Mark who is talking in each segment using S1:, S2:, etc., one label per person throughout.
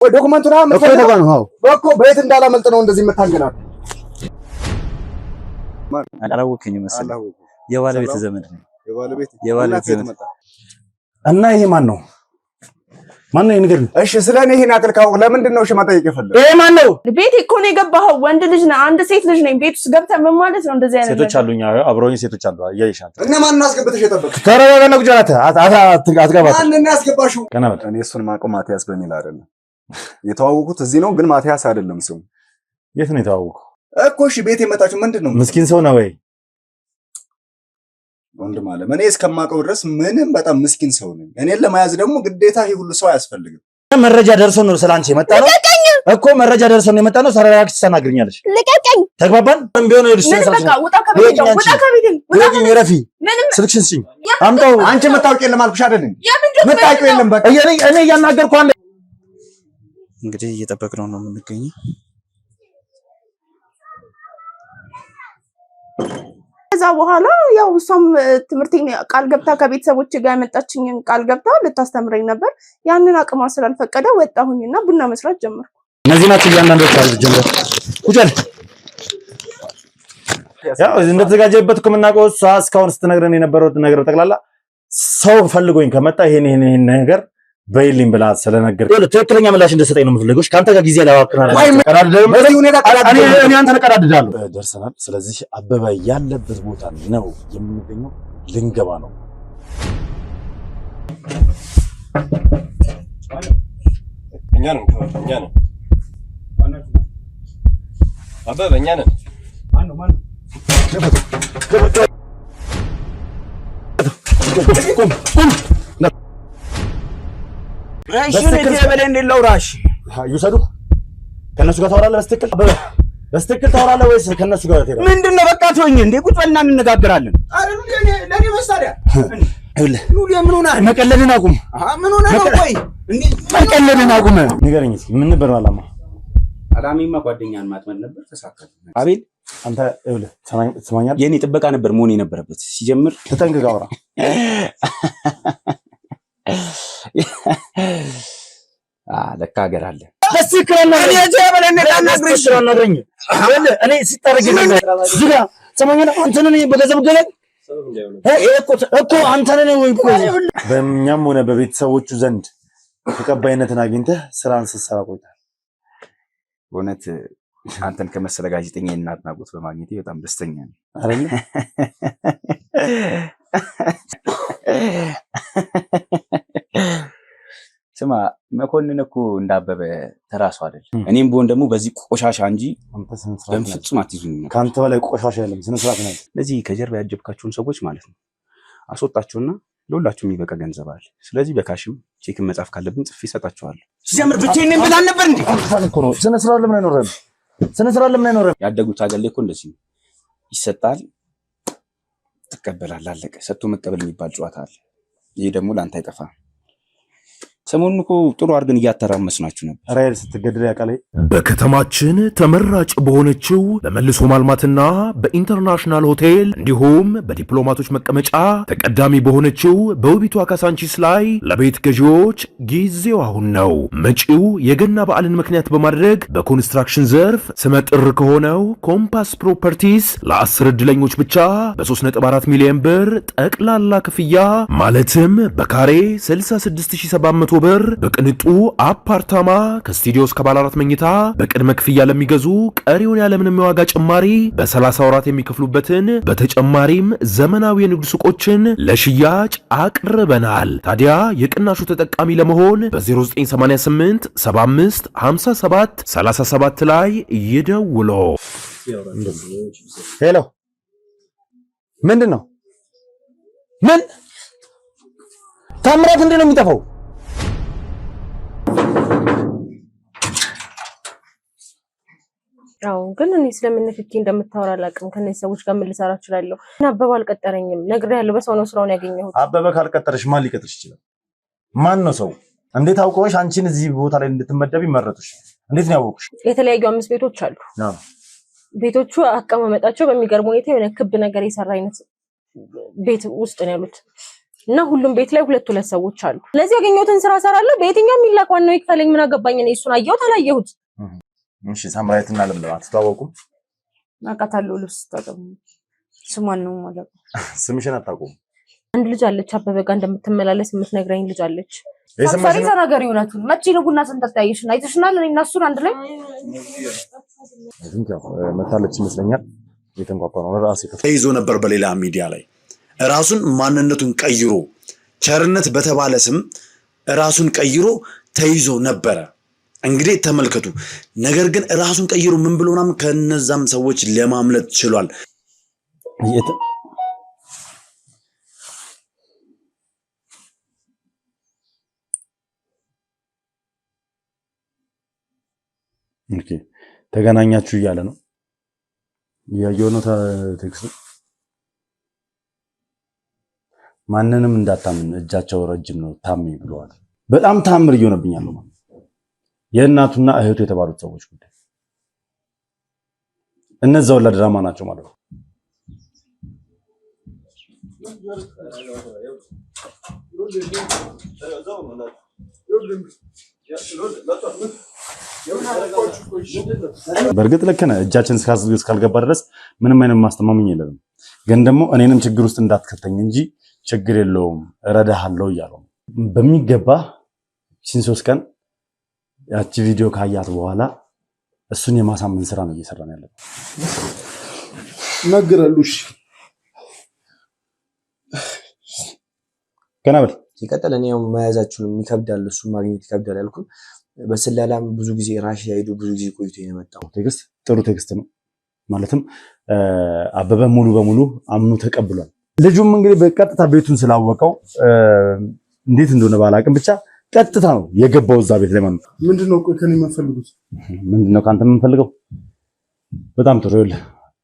S1: ወይ ዶክመንቱን እኮ በየት እንዳላመልጥ ነው እንደዚህ የምታንገናው?
S2: አላወቀኝም መሰለኝ። የባለቤት ዘመድ ነው።
S1: የባለቤት
S2: ዘመድ
S1: እና ይሄ ማን ነው? ማን ነው ይንገር? እሺ ስለኔ ይሄን አጥልካው ለምንድን ነው መጠየቅ የፈለገው?
S3: ይሄ ማን ነው?
S4: ቤት እኮ ነው የገባኸው። ወንድ ልጅ ነህ፣ አንድ ሴት ልጅ ነኝ። ቤት ውስጥ ገብተህ ምን ማለት ነው? እንደዚህ አይነት
S2: ሴቶች አሉኝ፣ አብረውኝ ሴቶች አሉ። አያይሻቸው
S1: እና ማን ነው አስገብተሽ የጠበቅሽ?
S2: ተረጋጋና ጉጃራት አትገባት።
S1: ማን ነው ያስገባሽው? እኔ እሱን ማቆም ማቲያስ በሚል አይደለም የተዋወቁት። እዚህ ነው ግን ማቲያስ አይደለም ስሙ።
S2: የት ነው የተዋወቁት
S1: እኮ? እሺ ቤት የመጣችሁ ምንድን ነው?
S2: ምስኪን ሰው ነው ወይ
S1: ወንድም አለ? እኔ እስከማውቀው ድረስ ምንም በጣም ምስኪን ሰው ነኝ። እኔን ለመያዝ ደግሞ ግዴታ ይሄ ሁሉ ሰው አያስፈልግም።
S2: መረጃ ደርሶ ነው ስላንቺ የመጣ ነው እኮ። መረጃ ደርሶ ነው የመጣ ነው። ሰራራክስ ተናግረኛለሽ።
S4: ልቀቀኝ።
S2: ተግባባን? ምን ቢሆን ነው
S4: ልጅ በቃ ውጣ ከቤት ውጣ ከቤት
S2: ወይኝ ረፊ ስልክሽን ስጪኝ። አምጣው።
S1: አንቺ መታወቂያ የለም አልኩሽ አይደል? መታወቂያ የለም። በቃ
S2: እኔ እያናገርኩ አንዴ።
S5: እንግዲህ እየጠበቅነው ነው የምንገኘው።
S4: ከዛ በኋላ ያው እሷም ትምህርቴን ቃል ገብታ ከቤተሰቦች ጋር ያመጣችኝን ቃል ገብታ ልታስተምረኝ ነበር። ያንን አቅሟ ስላልፈቀደ ወጣሁኝና ቡና መስራት ጀመርኩ።
S2: እነዚህ ናቸው እያንዳንዶች አሉ። ጀምረ ቁጭል ያው እንደተዘጋጀበት እኮ የምናውቀው እሷ እስካሁን ስትነግረን የነበረው ነገር ጠቅላላ ሰው ፈልጎኝ ከመጣ ይሄን ነገር በይልኝ ብላ ስለነገር ትክክለኛ ምላሽ እንደሰጠኝ ነው የምፈልገው። ካንተ ጋር ጊዜ ላዋክናል እኔ አንተን እቀዳድዳለሁ። ደርሰናል። ስለዚህ አበበ ያለበት ቦታ ነው የምንገኘው። ልንገባ ነው።
S6: እኛ ነን አበበ እኛ ነን። ማነው
S2: ራሽ ይውሰዱ። ከነሱ ጋር ታወራለህ? በስትክክል ታወራለህ ወይስ ከነሱ ጋር ትሄዳለህ?
S3: ምንድነው? በቃ ተወኝ እንዴ፣ ቁጭ በልና እንነጋገራለን።
S1: ለኔ መሳሪያ
S2: መቀለድን አቁም።
S1: ምን ሆነ ነው? ቆይ እንዴ
S2: መቀለድን አቁም። ንገረኝ እስኪ ምን ነበር ዓላማ?
S3: ዓላማዬማ ጓደኛን ማጥመድ ነበር። ተሳካለ። አቤል
S2: አንተ ይኸውልህ ትሰማኛለህ?
S3: የኔ ጥበቃ ነበር መሆን የነበረበት። ሲጀምር
S2: ተጠንቅቀህ አውራ።
S3: ለካ ሀገር አለ።
S2: በስክራና እኔ ጀበለኔ ታናግሪሽ ነው ነገኝ እኔ ሲታረግ ዝጋ ሰማኛለህ? አንተን እኔ በገንዘብ ገለኝ እኮ አንተን ነው ወይ? በእኛም ሆነ በቤተሰቦቹ ዘንድ ተቀባይነትን አግኝተህ ስራን ስትሰራ ቆይተሃል።
S3: በእውነት አንተን ከመሰለ ጋዜጠኛ እናድናቆት በማግኘቴ በጣም ደስተኛ ነኝ።
S2: አይደል?
S3: ስማ መኮንን እኮ እንዳበበ ተራሱ አይደል? እኔም ብሆን ደግሞ በዚህ ቆሻሻ እንጂ በፍጹም አትይዙኝ።
S2: ካንተ በላይ ቆሻሻ የለም። ስነ ስርዓት ነው።
S3: ስለዚህ ከጀርባ ያጀብካቸውን ሰዎች ማለት ነው አስወጣቸውና ለሁላችሁ የሚበቃ ገንዘብ አለ። ስለዚህ በካሽም ቼክን መጻፍ ካለብን ጽፌ እሰጣቸዋለሁ። ሲጀምር ብቻዬን ነኝ ብላን ነበር እንዴ?
S2: እኮ ነው። ስነ ስርዓት ለምን አይኖርም? ስነ ስርዓት ለምን አይኖርም?
S3: ያደጉት ሀገር ላይ እኮ እንደዚህ ነው። ይሰጣል፣ ትቀበላለህ፣ አለቀ። ሰጥቶ መቀበል የሚባል ጨዋታ አለ። ይሄ ደግሞ ላንተ አይጠፋም። ሰሞኑን እኮ ጥሩ አድርገን እያተራመስናችሁ ነበር።
S2: ራይል ስትገድል ያቃለ
S7: በከተማችን ተመራጭ በሆነችው በመልሶ ማልማትና በኢንተርናሽናል ሆቴል እንዲሁም በዲፕሎማቶች መቀመጫ ተቀዳሚ በሆነችው በውቢቷ ካሳንቺስ ላይ ለቤት ገዢዎች ጊዜው አሁን ነው። መጪው የገና በዓልን ምክንያት በማድረግ በኮንስትራክሽን ዘርፍ ስመጥር ከሆነው ኮምፓስ ፕሮፐርቲስ ለ10 ዕድለኞች ብቻ በ3.4 ሚሊዮን ብር ጠቅላላ ክፍያ ማለትም በካሬ 66700 ብር በቅንጡ አፓርታማ ከስቱዲዮ እስከ ባለ 4 መኝታ በቅድመ ክፍያ ለሚገዙ ቀሪውን ያለምንም የዋጋ ጭማሪ በ30 ወራት የሚከፍሉበትን በተጨማሪም ዘመናዊ የንግድ ሱቆችን ለሽያጭ አቅርበናል። ታዲያ የቅናሹ ተጠቃሚ ለመሆን በ0988 75 57 37 ላይ ይደውሉ።
S2: ሄሎ ምንድነው? ምን ታምራት እንዴ ነው የሚጠፋው?
S4: አዎ ግን እኔ ስለምን ንክኪ እንደምታወራ አላውቅም። ከነዚህ ሰዎች ጋር ምን ልሰራ እችላለሁ? እና አበበ አልቀጠረኝም። ነግሬሃለሁ፣ በሰው ነው ስራውን ያገኘሁት።
S2: አበበ ካልቀጠረሽ ማን ሊቀጥርሽ ይችላል? ማን ነው ሰው? እንዴት አውቀውሽ አንቺን እዚህ ቦታ ላይ እንድትመደቢ መረጡሽ? እንዴት ነው ያወቁሽ?
S4: የተለያዩ 5 ቤቶች አሉ። ቤቶቹ አቀማመጣቸው በሚገርም ሁኔታ የሆነ ክብ ነገር የሰራ አይነት ቤት ውስጥ ነው ያሉት።
S8: እና ሁሉም ቤት ላይ ሁለት ሰዎች አሉ። ስለዚህ ያገኘሁትን ስራ ሰራለሁ። በየትኛው የሚላክ ዋናው ይክፈለኝ ምን አገባኝ እኔ እሱን አየሁት አላየሁት።
S2: እሺ ሳምራዊትና ለምለም አትተዋወቁም?
S8: አውቃታለሁ። ልብስ ታጠቡ ስሟን ነው ማለት ነው።
S2: ስምሽን አታውቁም?
S8: አንድ ልጅ አለች አበበ ጋር እንደምትመላለስ የምትነግረኝ ልጅ አለች።
S2: የሰማሽ ነው
S8: ነገር ይሆናል። መቼ ነው ቡና ስንጠጣይሽና አይተሽናል? እኔ እና እሱን አንድ ላይ
S2: መታለች ይመስለኛል። የተንቋቋ ነው ራሴ
S9: ተይዞ ነበር በሌላ ሚዲያ ላይ ራሱን ማንነቱን ቀይሮ ቸርነት በተባለ ስም ራሱን ቀይሮ ተይዞ ነበረ። እንግዲህ ተመልከቱ። ነገር ግን ራሱን ቀይሮ ምን ብሎናም ከነዛም ሰዎች ለማምለጥ ችሏል።
S2: ኦኬ ተገናኛችሁ እያለ ነው ያየው ነው ቴክስቱ። ማንንም እንዳታምን እጃቸው ረጅም ነው ታሚ ብለዋል። በጣም ታምር እየሆነብኛል ነው የእናቱና እህቱ የተባሉት ሰዎች ጉዳይ። እነዛው ለድራማ ናቸው ማለት ነው። በእርግጥ ልክ ነህ። እጃችን እስካልገባ ድረስ ምንም አይነት ማስተማመኝ የለንም። ግን ደግሞ እኔንም ችግር ውስጥ እንዳትከተኝ እንጂ ችግር የለውም እረዳሃለሁ እያለው በሚገባ እቺን 3 ቀን ያቺ ቪዲዮ ካያት በኋላ እሱን የማሳመን ስራ ነው እየሰራን ያለው።
S1: ነገራሉሽ
S2: ከናበል
S10: ሲቀጥል እኔ መያዛችሁን ይከብዳል፣ እሱ ማግኘት ይከብዳል ያልኩት በስላላም ብዙ ጊዜ ራሽያ ሄዱ ብዙ ጊዜ ቆይቶ የመጣው
S2: ቴክስት ጥሩ ቴክስት ነው። ማለትም አበበ ሙሉ በሙሉ አምኑ ተቀብሏል። ልጁም እንግዲህ በቀጥታ ቤቱን ስላወቀው እንዴት እንደሆነ ባላቅም ብቻ ቀጥታ ነው የገባው እዛ ቤት ላይ ማለት ነው።
S1: ምንድነው ቆይ ከኔ የምፈልጉት?
S2: ምንድነው ካንተ የምንፈልገው? በጣም ጥሩ ይኸውልህ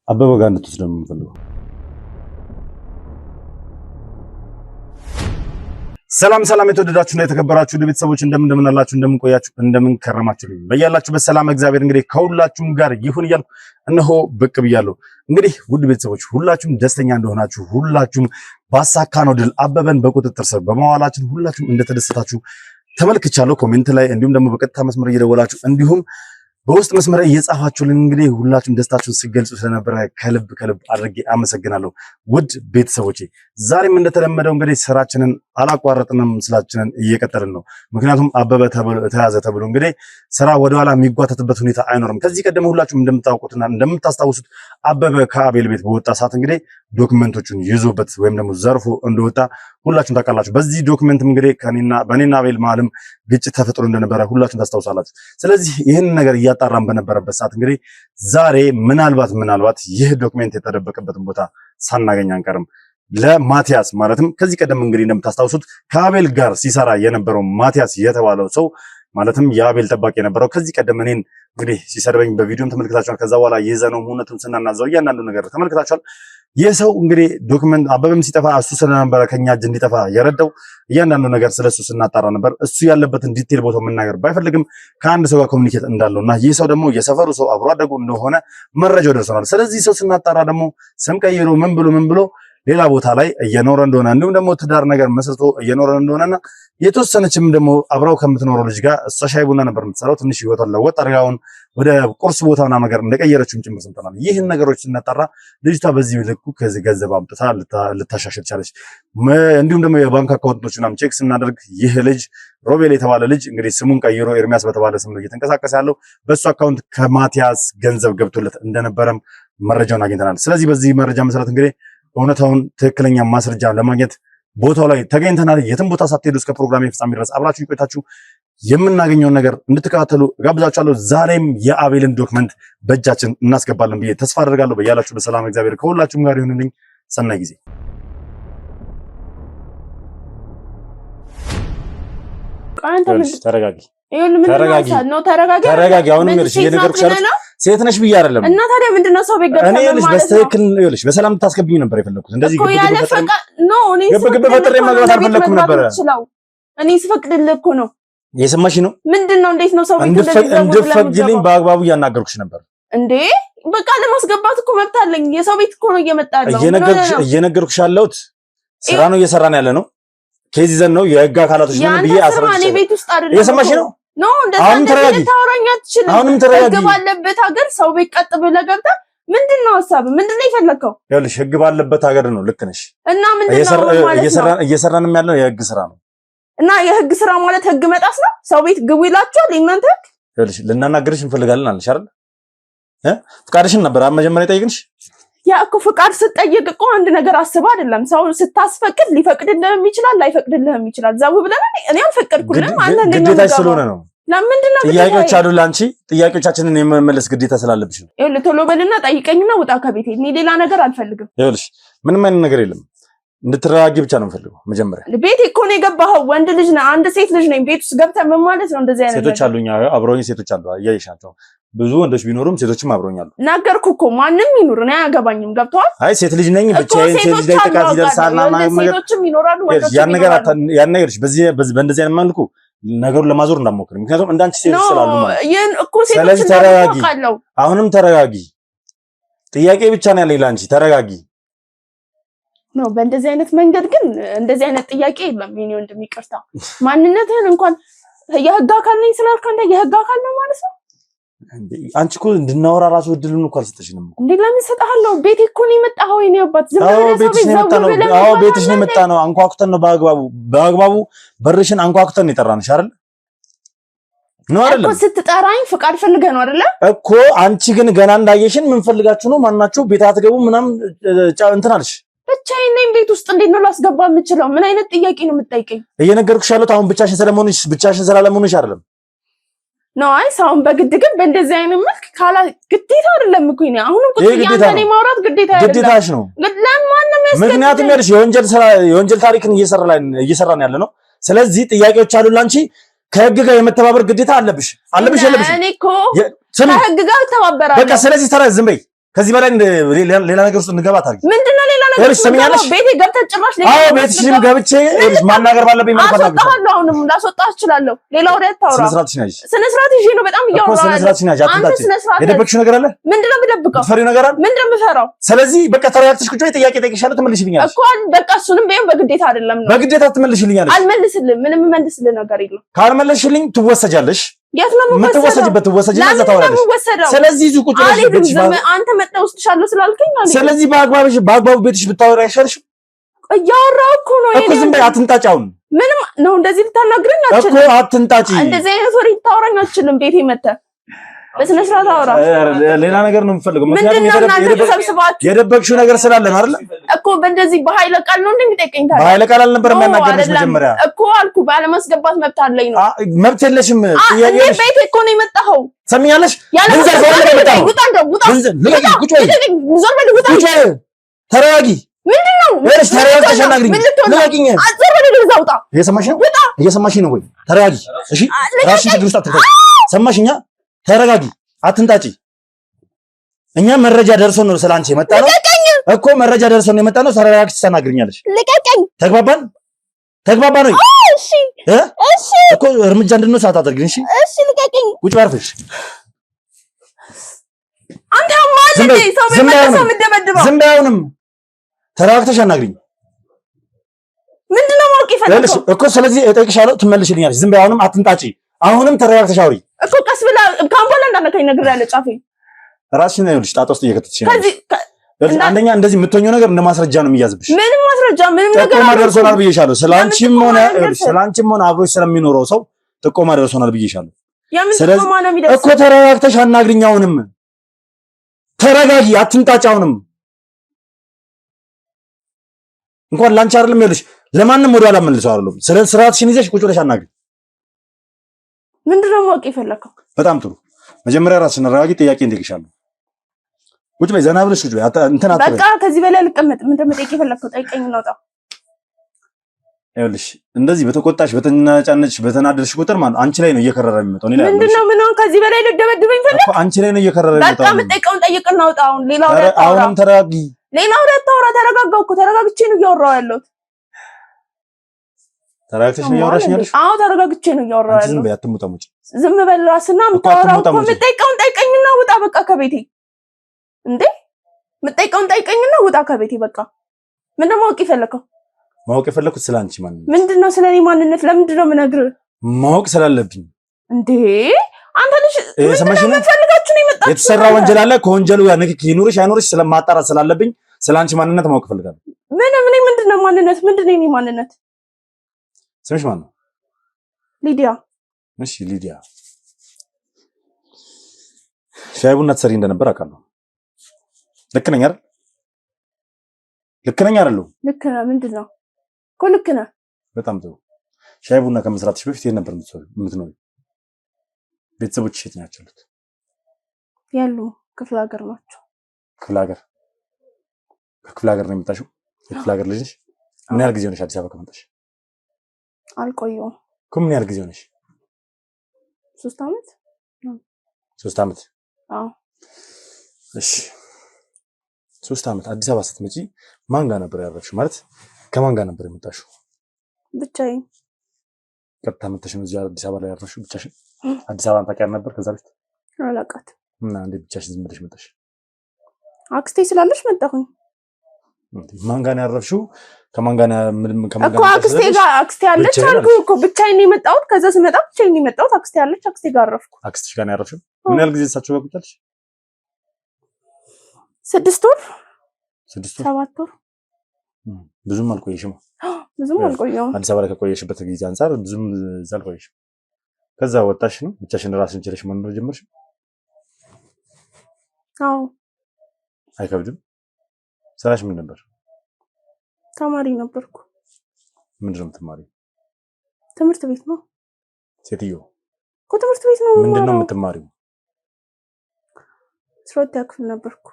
S2: አበበ ጋር እንድትወስደው የምንፈልገው። ሰላም ሰላም፣ የተወደዳችሁና የተከበራችሁ ቤተሰቦች እንደምን አላችሁ? እንደምን ቆያችሁ? እንደምን ከረማችሁ? በያላችሁ በሰላም እግዚአብሔር እንግዲህ ከሁላችሁም ጋር ይሁን እያልኩ እነሆ ብቅ ብያለሁ። እንግዲህ ውድ ቤተሰቦች ሁላችሁም ደስተኛ እንደሆናችሁ፣ ሁላችሁም ባሳካነው ድል አበበን በቁጥጥር ስር በመዋላችን ሁላችሁም እንደተደሰታችሁ ተመልክቻለሁ። ኮሜንት ላይ እንዲሁም ደግሞ በቀጥታ መስመር እየደወላችሁ እንዲሁም በውስጥ መስመር እየጻፋችሁልን እንግዲህ ሁላችሁም ደስታችሁን ሲገልጹ ስለነበረ ከልብ አድርጌ አመሰግናለሁ። ውድ ቤተሰቦቼ ዛሬም እንደተለመደው እንግዲህ ስራችንን አላቋረጥንም፣ ስራችንን እየቀጠልን ነው። ምክንያቱም አበበ ተያዘ ተብሎ እንግዲህ ስራ ወደኋላ የሚጓተትበት ሁኔታ አይኖርም። ከዚህ ቀደም ሁላችሁም እንደምታውቁትና እንደምታስታውሱት አበበ ከአቤል ቤት በወጣ ሰዓት እንግዲህ ዶክመንቶቹን ይዞበት ወይም ደግሞ ዘርፎ እንደወጣ ሁላችሁም ታውቃላችሁ። በዚህ ዶክመንትም እንግዲህ በኔና አቤል መሀልም ግጭት ተፈጥሮ እንደነበረ ሁላችሁም ታስታውሳላችሁ። ስለዚህ ይህን ነገር እያጣራን በነበረበት ሰዓት እንግዲህ ዛሬ ምናልባት ይህ ዶክመንት የተደበቀበትን ቦታ ሳናገኝ አንቀርም። ለማቲያስ ማለትም ከዚህ ቀደም እንግዲህ እንደምታስታውሱት ከአቤል ጋር ሲሰራ የነበረው ማቲያስ የተባለው ሰው ማለትም የአቤል ጠባቂ የነበረው ከዚህ ቀደም እኔን እንግዲህ ሲሰርበኝ በቪዲዮም ተመልክታችኋል። ከዛ በኋላ የዘነው እውነቱን ስናናዘው እያንዳንዱ ነገር ተመልክታችኋል። ይህ ሰው እንግዲህ ዶክመንት አበበም ሲጠፋ እሱ ስለነበረ ከኛ እጅ እንዲጠፋ የረዳው እያንዳንዱ ነገር ስለሱ ስናጣራ ነበር። እሱ ያለበትን ዲቴል ቦታው መናገር ባይፈልግም ከአንድ ሰው ጋር ኮሚኒኬት እንዳለውና ይህ ሰው ደግሞ የሰፈሩ ሰው አብሮ አደጉ እንደሆነ መረጃው ደርሶናል። ስለዚህ ሰው ስናጣራ ደግሞ ስም ቀይሮ ምን ብሎ ሌላ ቦታ ላይ እየኖረ እንደሆነ እንዲሁም ደግሞ ትዳር ነገር መስርቶ እየኖረ እንደሆነና የተወሰነችም ደግሞ አብራው ከምትኖረው ልጅ ጋር እሷ ሻይ ቡና ነበር የምትሰራው። ትንሽ ህይወቷን ለወጥ አድርጋውን ወደ ቁርስ ቦታና ነገር እንደቀየረችውም ጭምር ሰምተናል። ይህን ነገሮች ስናጣራ ልጅቷ በዚህ ልኩ ከዚህ ገንዘብ አምጥታ ልታሻሽል ቻለች። እንዲሁም ደግሞ የባንክ አካውንቶችናም ቼክ ስናደርግ ይህ ልጅ ሮቤል የተባለ ልጅ እንግዲህ ስሙን ቀይሮ ኤርሚያስ በተባለ ስም ነው እየተንቀሳቀሰ ያለው። በሱ አካውንት ከማቲያስ ገንዘብ ገብቶለት እንደነበረም መረጃውን አግኝተናል። ስለዚህ በዚህ መረጃ መሰረት እንግዲህ እውነታውን ትክክለኛ ማስረጃ ለማግኘት ቦታው ላይ ተገኝተናል። የትም ቦታ ሳትሄዱ እስከ ፕሮግራም ፍጻሜ ድረስ አብራችሁ ቆይታችሁ የምናገኘውን ነገር እንድትከታተሉ ጋብዛችኋለሁ። ዛሬም የአቤልን ዶክመንት በእጃችን እናስገባለን ብዬ ተስፋ አደርጋለሁ። በያላችሁ በሰላም እግዚአብሔር ከሁላችሁም ጋር ይሁንልኝ። ሰናይ ጊዜ። ተረጋጊ።
S4: ተረጋጊ።
S2: አሁንም እየነገርኩሽ ሴት ነሽ ብዬ አይደለም።
S4: እና ታዲያ ምንድነው ሰው ቤት ገብተህ
S2: ማለት ነው? በስተክል ይኸውልሽ በሰላም ታስገብኝ ነበር የፈለኩት። እንደዚህ ግብ ፈጥሬ መግባት አልፈለኩም ነበር።
S4: እኔ ስፈቅድልህ እኮ ነው።
S2: የሰማሽ ነው?
S4: ምንድነው? እንዴት ነው ሰው ቤት
S2: እንድፈቅጂልኝ በአግባቡ እያናገርኩሽ ነበር
S4: እንዴ? በቃ ለማስገባት እኮ መብት አለኝ። የሰው ቤት እኮ ነው እየመጣ ያለው።
S2: እየነገርኩሽ ያለሁት ስራ ነው እየሰራን ያለ ነው። ኬዝ ይዘን ነው የህግ አካላቶች ነን ብዬ
S4: ያኔ ቤት ውስጥ አይደለም
S2: እየሰማሽ ነው
S4: ኖ እንደዛ ታወራኛ ትችል
S2: አሁንም ተረጋጊ
S4: ህግ ባለበት ሀገር ሰው ቤት ቀጥ ብለህ ገብተህ ምንድነው ሐሳብ ምንድነው የፈለከው
S2: ይኸውልሽ ህግ ባለበት ሀገር ነው ልክ ነሽ
S4: እና ምንድነው ማለት
S2: እየሰራንም ያለው የህግ ስራ ነው
S4: እና የህግ ስራ ማለት ህግ መጣስ ነው ሰው ቤት ግቡ ይላችኋል እናንተ
S2: ይኸውልሽ ልናናገርሽ እንፈልጋለን አልሽ አይደል ፍቃድሽን ነበር መጀመሪያ ጠይቅንሽ
S4: ያ እኮ ፍቃድ ስትጠይቅ እኮ አንድ ነገር አስባ አይደለም ሰው ስታስፈቅድ ሊፈቅድልህም ይችላል ላይፈቅድልህም ይችላል ዘው ብለን እኔ አልፈቀድኩልም አንተ እንደኛ
S2: ግዴታሽ ስለሆነ ነው
S4: ለምንድነው
S2: ጥያቄዎች አሉ ላንቺ ጥያቄዎቻችንን የመመለስ ግዴታ ስላለብሽ ነው
S4: ይኸውልህ ቶሎ በልና ጠይቀኝና ውጣ ከቤቴ እኔ ሌላ ነገር አልፈልግም
S2: ይኸውልሽ ምንም አይነት ነገር የለም እንድትረጋጊ ብቻ ነው የምፈልገው መጀመሪያ
S4: ቤቴ እኮ ነው የገባኸው ወንድ ልጅ ነህ አንድ ሴት ልጅ ነኝ ቤት ውስጥ ገብተህ ምን ማለት ነው እንደዚህ አይነት
S2: ሴቶች አሉኛ አብሮኝ ሴቶች አሉ አያይሻቸው ብዙ ወንዶች ቢኖሩም ሴቶችም አብሮኛሉ
S4: ነገርኩ እኮ ማንንም ይኑር እኔ አያገባኝም ገብቷል
S2: አይ ሴት ልጅ ነኝ ብቻዬን ሴት ልጅ ላይ ጥቃት ይደርሳልና
S4: ሴቶችም ይኖራሉ ወንዶችም
S2: ያን ነገርሽ በእንደዚህ አይነት መልኩ ነገሩን ለማዞር እንዳትሞክሪ ምክንያቱም እንዳንቺ ሴቶች ስላሉ ማለት
S4: ይሄን እኮ ሴቶች
S2: ስለዚህ ተረጋጊ አሁንም ተረጋጊ ጥያቄ ብቻ ነው ያለኝ ላንቺ ተረጋጊ
S4: ነው በእንደዚህ አይነት መንገድ ግን እንደዚህ አይነት ጥያቄ የለም የኔ ወንድም ይቅርታ ማንነትህን እንኳን የህግ አካል ነኝ ስላልክ አንተ የህግ አካል ነው ማለት ነው
S2: አንቺ እኮ እንድናወራ ራሱ እድሉን እኮ አልሰጠሽንም
S4: እንዴ ለምን ሰጣለሁ ቤቴ እኮ ነው የመጣኸው የኔ አባት ዝም
S2: ብለህ ቤትሽ ነው የመጣ ነው አንኳኩተን ነው በአግባቡ በርሽን አንኳኩተን ነው የጠራንሽ አይደል ነው አይደል
S4: እኮ ስትጠራኝ ፍቃድ ፈልገህ ነው አይደል
S2: እኮ አንቺ ግን ገና እንዳየሽን ምን ፈልጋችሁ ነው ማናችሁ ቤት አትገቡ ምናም እንትን አልሽ
S4: ብቻዬን ነኝ ቤት ውስጥ እንዴት ነው ላስገባ የምችለው ምን አይነት ጥያቄ ነው የምትጠይቀኝ
S2: እየነገርኩሽ ያለሁት አሁን ብቻሽን ስላለመሆንሽ አይደለም
S4: ነው አይ ሳውን በግድ ግን በእንደዚህ አይነት መልክ ካላ ግዴታ አይደለም እኮ ነው አሁንም ቁጥ ያንተኔ ማውራት ግዴታ አይደለም
S2: ግዴታሽ ነው
S4: ለማንም
S2: ምክንያቱም ያልሽ የወንጀል ታሪክን እየሰራን ያለ ነው ስለዚህ ጥያቄዎች አሉ ላንቺ ከህግ ጋር የመተባበር ግዴታ አለብሽ
S4: እኔ እኮ ከህግ ጋር ተባበራለሁ
S2: በቃ ስለዚህ ተራ ዝም በይ ከዚህ በላይ ሌላ ነገር ውስጥ እንገባ ታርጊ
S4: ምንድነው ሌላ ነገር
S2: ሰሚያለሽ
S4: ቤቴ ገብተህ ጭራሽ
S2: አዎ ቤትሽም ገብቼ ማናገር ባለብኝ መልኩ
S4: አስወጣለሁ አሁንም ላስወጣህ እችላለሁ ሌላ ወሬ አታውራ ስነ ስርዓት ይዤ ነው በጣም እያወራሁ
S2: ስነ ስርዓት ይናጅ አትንታጭ የደበቅሽው ነገር አለ
S4: ምንድነው የምደብቀው
S2: ፈሪው ነገር አለ
S4: ምንድነው የምፈራው
S2: ስለዚህ በቃ ተረጋግተሽ ቁጭ በይ ጥያቄ ጠይቅሻለሁ ትመልሽልኛለሽ
S4: እኮ በቃ እሱንም ቢሆን በግዴታ አይደለም ነው
S2: በግዴታ ትመልሽልኛለሽ
S4: አልመልስልህም ምንም መልስልህ ነገር የለም
S2: ካልመለስሽልኝ ትወሰጃለሽ
S4: የት ነው የምትወሰጂበት
S2: ትወሰጂና ታወራለሽ ስለዚህ እዚህ ቁጭ ብለሽ
S4: አንተ መጣ ውስጥሻለሁ ስላልከኝ አለ
S2: ስለዚህ በአግባቡ ቤትሽ ብታወራ አይሻልሽ
S4: እያወራሁ እኮ ነው
S2: እኮ ዝም በይ አትንጣጭ አሁን
S4: ምንም ነው እንደዚህ ልታናግረኝ አትችልም
S2: እኮ አትንጣጭ
S4: እንደዚህ አይነት ወሬ ልታወራኝ አትችልም ቤቴ መተህ በስነ ስርዓት አውራ
S2: ሌላ ነገር ነው የምፈልገው
S4: ምክንያቱም
S2: የደበቅሽው ነገር ስላለ ነው አይደል
S4: እኮ በእንደዚህ በኃይለ ቃል ነው እንደሚጠይቀኝ ታዲያ
S2: በኃይለ ቃል አልነበረም ያናገርሽ መጀመሪያ
S4: እኮ አልኩ ባለማስገባት መብት አለኝ ነው
S2: መብት የለሽም
S4: ጥያቄሽ ቤቴ እኮ ነው የመጣኸው
S2: ሰሚያለሽ ተረጋጊ ምንድነው ተረጋግተሽ አናግሪኝ ልቀቂኝ እየሰማሽኝ ነው ወይ ተረጋጊ እሺ ራስሽን ችግር ውስጥ አትከቺ ሰማሽኛ ተረጋጊ አትንጣጪ እኛ መረጃ ደርሶ ነው ስላንቺ የመጣ ነው እኮ መረጃ ደርሶ ነው የመጣ ነው ተረጋግተሽ ታናግሪኛለሽ ልቀቂኝ ተግባባን ወይ እሺ እሺ እኮ እርምጃ እንድንወስድ አታደርጊኝ እሺ እሺ ልቀቂኝ ቁጭ ባርፈሽ
S4: አንተ ማለት ሰው በመጣው ምደበድበው
S2: ዝም በይ አሁንም ተረጋግተሽ አናግሪኝ
S4: ምንድነው ማውቅ ይፈልጋል
S2: እኮ ስለዚህ እጠይቅሻለሁ ትመልሽልኛለሽ ዝም በይ አሁንም አትንጣጪ አሁንም ተረጋግተሽ አውሪ
S4: እኮ ቀስ ብላ ካምቦላ እንዳነካኝ ነግሬያለሁ ጫፌ
S2: ራስሽን ነው ልጅ ጣጣ ውስጥ እየከተትሽ ነው ከዚህ አንደኛ እንደዚህ የምትሆኚው ነገር እንደ ማስረጃ ነው የሚያዝብሽ
S4: ምንም ማስረጃ ምንም ነገር
S2: ጥቆማ ደርሶናል ብዬሻለሁ ስላንቺም ሆነ አብሮሽ ስለሚኖረው ሰው ጥቆማ ደርሶናል ብዬሻለሁ ስለዚህ እኮ ተረጋግተሽ አናግሪኝ አሁንም ተረጋጊ አትንጣጪ አሁንም እንኳን ላንቺ አይደለም ይልሽ ለማንም ወደ ኋላ መልሰው አይደለም ስለ ስርዓትሽን ይዘሽ ቁጭ ብለሽ አናግሪኝ
S4: ምንድነው ማውቅ የፈለከው
S2: በጣም ጥሩ መጀመሪያ ራስሽን አረጋጊ ጥያቄ እንጠይቅሻለሁ ቁጭ በይ ዘና ብለሽ ቁጭ በይ እንትን አትበይ
S4: በቃ ከዚህ በላይ ልቀመጥ ምንድነው መጠየቅ የፈለከው ጠይቀኝ እናውጣ
S2: ይኸውልሽ እንደዚህ በተቆጣሽ በተናጫነች በተናደድሽ ቁጥር ማለት አንቺ ላይ ነው እየከረረ የሚመጣው እኔ ላይ
S4: ምንድነው ምን አሁን ከዚህ በላይ ልደበድበኝ ፈለክ
S2: እኮ አንቺ ላይ ነው እየከረረ የሚመጣው
S4: በቃ የምጠይቀውን ጠይቅ እናውጣ አሁን ሌላው ላይ
S2: አሁንም ተረጋጊ
S4: ሌላው ላይ ታውራ ተረጋጋው እኮ ተረጋግቼ ነው እያወራሁ ያለሁት
S2: ተረጋግተሽ ነው እያወራሽኝ ያለሽ
S4: አዎ ተረጋግቼ ነው እያወራሁ ያለሁት
S2: ዝም በይ አትሙጣሙጪ
S4: ዝም በል ራስና የምታወራው እኮ የምጠይቀውን ጠይቀኝና ውጣ በቃ ከቤቴ እንዴ የምጠይቀውን ጠይቀኝና ውጣ ከቤቴ በቃ ምንድነው ማውቅ የፈለከው
S2: ማወቅ የፈለኩት ስላንቺ ማንነት
S4: ምንድነው? ስለኔ ማንነት ለምንድነው የምነግርህ?
S2: ማወቅ ስላለብኝ
S4: እንዴ አንተ ልጅ
S2: ሰማሽኝ?
S4: ፈልጋችሁ ነው የመጣችው?
S2: የተሰራ ወንጀል አለ። ከወንጀሉ ጋር ንክኪ ይኑርሽ አይኑርሽ ስለማጣራት ስላለብኝ ስላንቺ ማንነት ማወቅ ፈልጋለሁ።
S4: ምንድነው ማንነት? ምንድነው የኔ ማንነት?
S2: ስምሽ ማን ነው?
S4: ሊዲያ።
S2: እሺ ሊዲያ፣ ሻይ ቡና ትሰሪ እንደነበር አውቃለሁ። ልክ ነኝ አይደል? ልክ ነኝ አይደል?
S4: ልክ ነህ። ምንድነው እኮ ልክ ነህ።
S2: በጣም ጥሩ። ሻይ ቡና ከመስራትሽ በፊት የት ነበር የምትኖሪው? ቤተሰቦችሽ የት ናቸው ያሉት?
S4: ያሉ ክፍለ ሀገር ናቸው።
S2: ክፍለ ሀገር? ከክፍለ ሀገር ነው የመጣሽው? የክፍለ ሀገር ልጅ ነሽ? ምን ያህል ጊዜ ሆነሽ አዲስ አበባ ከመጣሽ?
S4: አልቆየሁም።
S2: ምን ያህል ጊዜ ሆነሽ?
S4: 3 ዓመት።
S2: 3 ዓመት?
S4: አዎ።
S2: እሺ 3 ዓመት አዲስ አበባ ስትመጪ ማን ጋር ነበር ያረፍሽው? ማለት ከማን ጋር ነበር የመጣሽው?
S4: ብቻዬን።
S2: ቀጥታ መጥተሽ ነው እዚህ አዲስ አበባ ላይ ያረፍሽው ብቻሽን? አዲስ አበባን ታውቂያት ነበር ከዛ በፊት?
S4: አላውቃትም።
S2: እና እንዴት ብቻሽን ዝም ብለሽ መጣሽ?
S4: አክስቴ ስላለሽ መጣሁኝ።
S2: ማን ጋር ነው ያረፍሽው? ከማን ጋር
S4: እኮ አክስቴ አለች አልኩህ እኮ። ብቻዬን የመጣሁት ከዛ ስመጣ ብቻዬን የመጣሁት አክስቴ አለች፣ አክስቴ ጋር አረፍኩ።
S2: አክስትሽ ጋር ነው ያረፍሽው? ምን ያህል ጊዜ እሳቸው ጋር ቆይታለሽ?
S4: 6 ወር
S2: 7 ወር። ብዙም አልቆየሽም?
S4: ብዙም አልቆየሁም።
S2: አዲስ አበባ ላይ ከቆየሽበት ጊዜ አንፃር ብዙም እዛ አልቆየሽም። ከዛ ወጣሽ ነው ብቻሽን ራስን ችለሽ መኖር ጀመርሽ?
S4: አዎ።
S2: አይከብድም? ስራሽ ምን ነበር?
S4: ተማሪ ነበርኩ።
S2: ምንድን ነው የምትማሪው?
S4: ትምህርት ቤት ነው።
S2: ሴትዮ
S4: እኮ ትምህርት ቤት ነው።
S2: ምንድን ነው የምትማሪው?
S4: 12ኛ ክፍል ነበርኩ።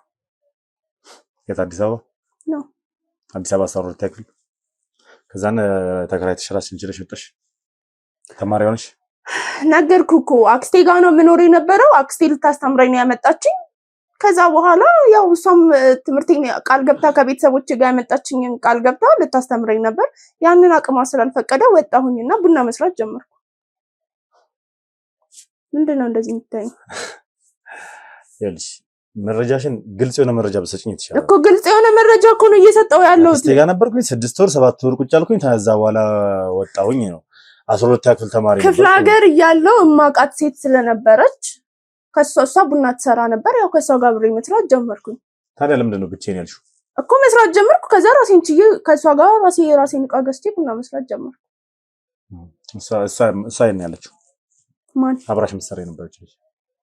S2: የት? አዲስ አበባ
S4: ነው።
S2: አዲስ አበባ 12ኛ ክፍል። ከዛን ተከራይተሽ ራስሽን ችለሽ ወጣሽ? ተማሪ ሆነሽ?
S4: ነገርኩህ እኮ አክስቴ ጋር ነው የምኖር የነበረው። አክስቴ ልታስተምረኝ ነው ያመጣችኝ። ከዛ በኋላ ያው እሷም ትምህርቴን ቃል ገብታ ከቤተሰቦች ጋር ያመጣችኝን ቃል ገብታ ልታስተምረኝ ነበር። ያንን አቅሟ ስላልፈቀደ ወጣሁኝና ቡና መስራት ጀመርኩ። ምንድነው እንደዚህ የምታየኝ?
S2: ይኸውልሽ መረጃሽን ግልጽ የሆነ መረጃ በሰጭኝ የተሻለ
S4: እኮ። ግልጽ የሆነ መረጃ እኮ ነው እየሰጠው ያለሁት።
S2: አክስቴ ጋር ነበርኩኝ 6 ወር 7 ወር ቁጭ አልኩኝ። ከዛ በኋላ ወጣሁኝ ነው 12ኛ ክፍል ተማሪ ነበር።
S4: ክፍለ ሀገር እያለሁ እማቃት ሴት ስለነበረች ከሷ ቡና ትሰራ ነበር። ያው ከሷ ጋር ብሬ መስራት ጀመርኩኝ።
S2: ታዲያ ለምንድን ነው ብቻዬን ያልሽው?
S4: እኮ መስራት ጀመርኩ። ከዛ ራሴን ችዬ ከሷ ጋር ራሴን ዕቃ ገዝቼ ቡና መስራት ጀመርኩ።
S2: እሷ የት ነው ያለችው?
S4: ማን?
S2: አብራሽ የምትሰራ የነበረች ልጅ?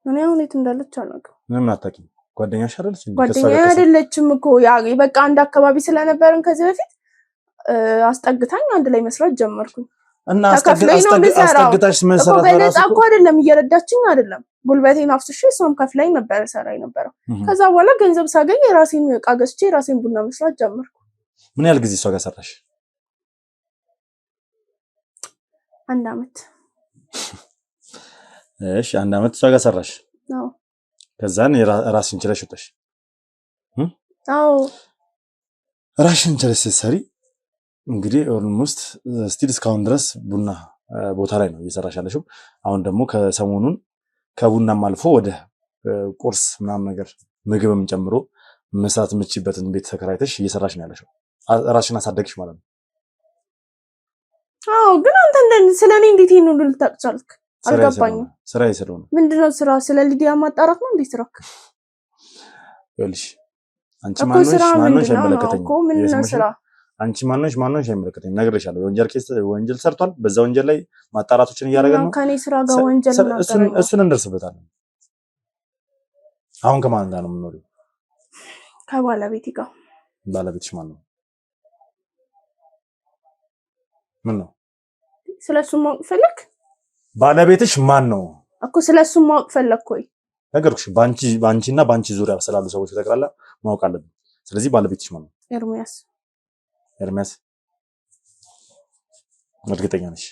S4: እኔ አሁን የት እንዳለች አላውቅም።
S2: ምንም አታውቂም? ጓደኛሽ አይደለች?
S4: ጓደኛዬ አይደለችም እኮ። በቃ አንድ አካባቢ ስለነበርን ከዚህ በፊት አስጠግታኝ አንድ ላይ መስራት ጀመርኩኝ።
S2: እና አስጠግታሽ መስራት
S4: በነፃ እኮ አይደለም፣ እየረዳችኝ አይደለም። ጉልበቴን አፍስሼ እሷም ከፍላኝ ነበር ሰራ የነበረው። ከዛ በኋላ ገንዘብ ሳገኝ የራሴን ዕቃ ገዝቼ የራሴን ቡና መስራት ጀመርኩ።
S2: ምን ያህል ጊዜ እሷ ጋር ሰራሽ?
S4: 1 ዓመት።
S2: እሺ 1 ዓመት እሷ ጋር ሰራሽ?
S4: አዎ።
S2: ከዛን ራስሽን ችለሽ ወጣሽ?
S4: አዎ።
S2: ራስሽን ችለሽ ስትሰሪ እንግዲህ ኦልሞስት ስቲል እስካሁን ድረስ ቡና ቦታ ላይ ነው እየሰራሽ ያለሽው። አሁን ደግሞ ከሰሞኑን ከቡናም አልፎ ወደ ቁርስ ምናምን ነገር ምግብም ጨምሮ መስራት የምትችይበትን ቤት ተከራይተሽ እየሰራሽ ነው ያለሽው። ራስሽን አሳደግሽ ማለት ነው።
S4: አዎ። ግን አንተ ስለኔ እንዴት ይሄን ሁሉ ልታውቅ ቻልክ? አልገባኝም።
S2: ስራ ስለሆነ።
S4: ምንድነው ስራ? ስለ ሊዲያ ማጣራት ነው እንዴ ስራክ?
S2: ይኸውልሽ አንቺ ማንነሽ አይመለከተኝም።
S4: እኮ ምንድነው ስራ?
S2: አንቺ ማንነሽ አይመለከተኝም። ነግሬሻለሁ። ወንጀል ሰርቷል። በዛ ወንጀል ላይ ማጣራቶችን እያደረገን ነው።
S4: ከኔ ስራ ጋር ወንጀል ነው።
S2: እሱን እንደርስበታለን። አሁን ከማን ጋር ነው የምኖሪው?
S4: ከባለቤቴ ጋር።
S2: ባለቤትሽ ማን ነው? ምን ነው?
S4: ስለሱ ማወቅ ፈለክ?
S2: ባለቤትሽ ማን ነው
S4: እኮ? ስለሱ ማወቅ ፈለክ ወይ?
S2: ነገርኩሽ። ባንቺና ባንቺ ዙሪያ ስላሉ ሰዎች ተጠቅላላ ማወቅ አለብን። ስለዚህ ባለቤትሽ ማን ነው?
S4: ኤርሚያስ።
S2: ኤርሚያስ። እርግጠኛ ነሽ?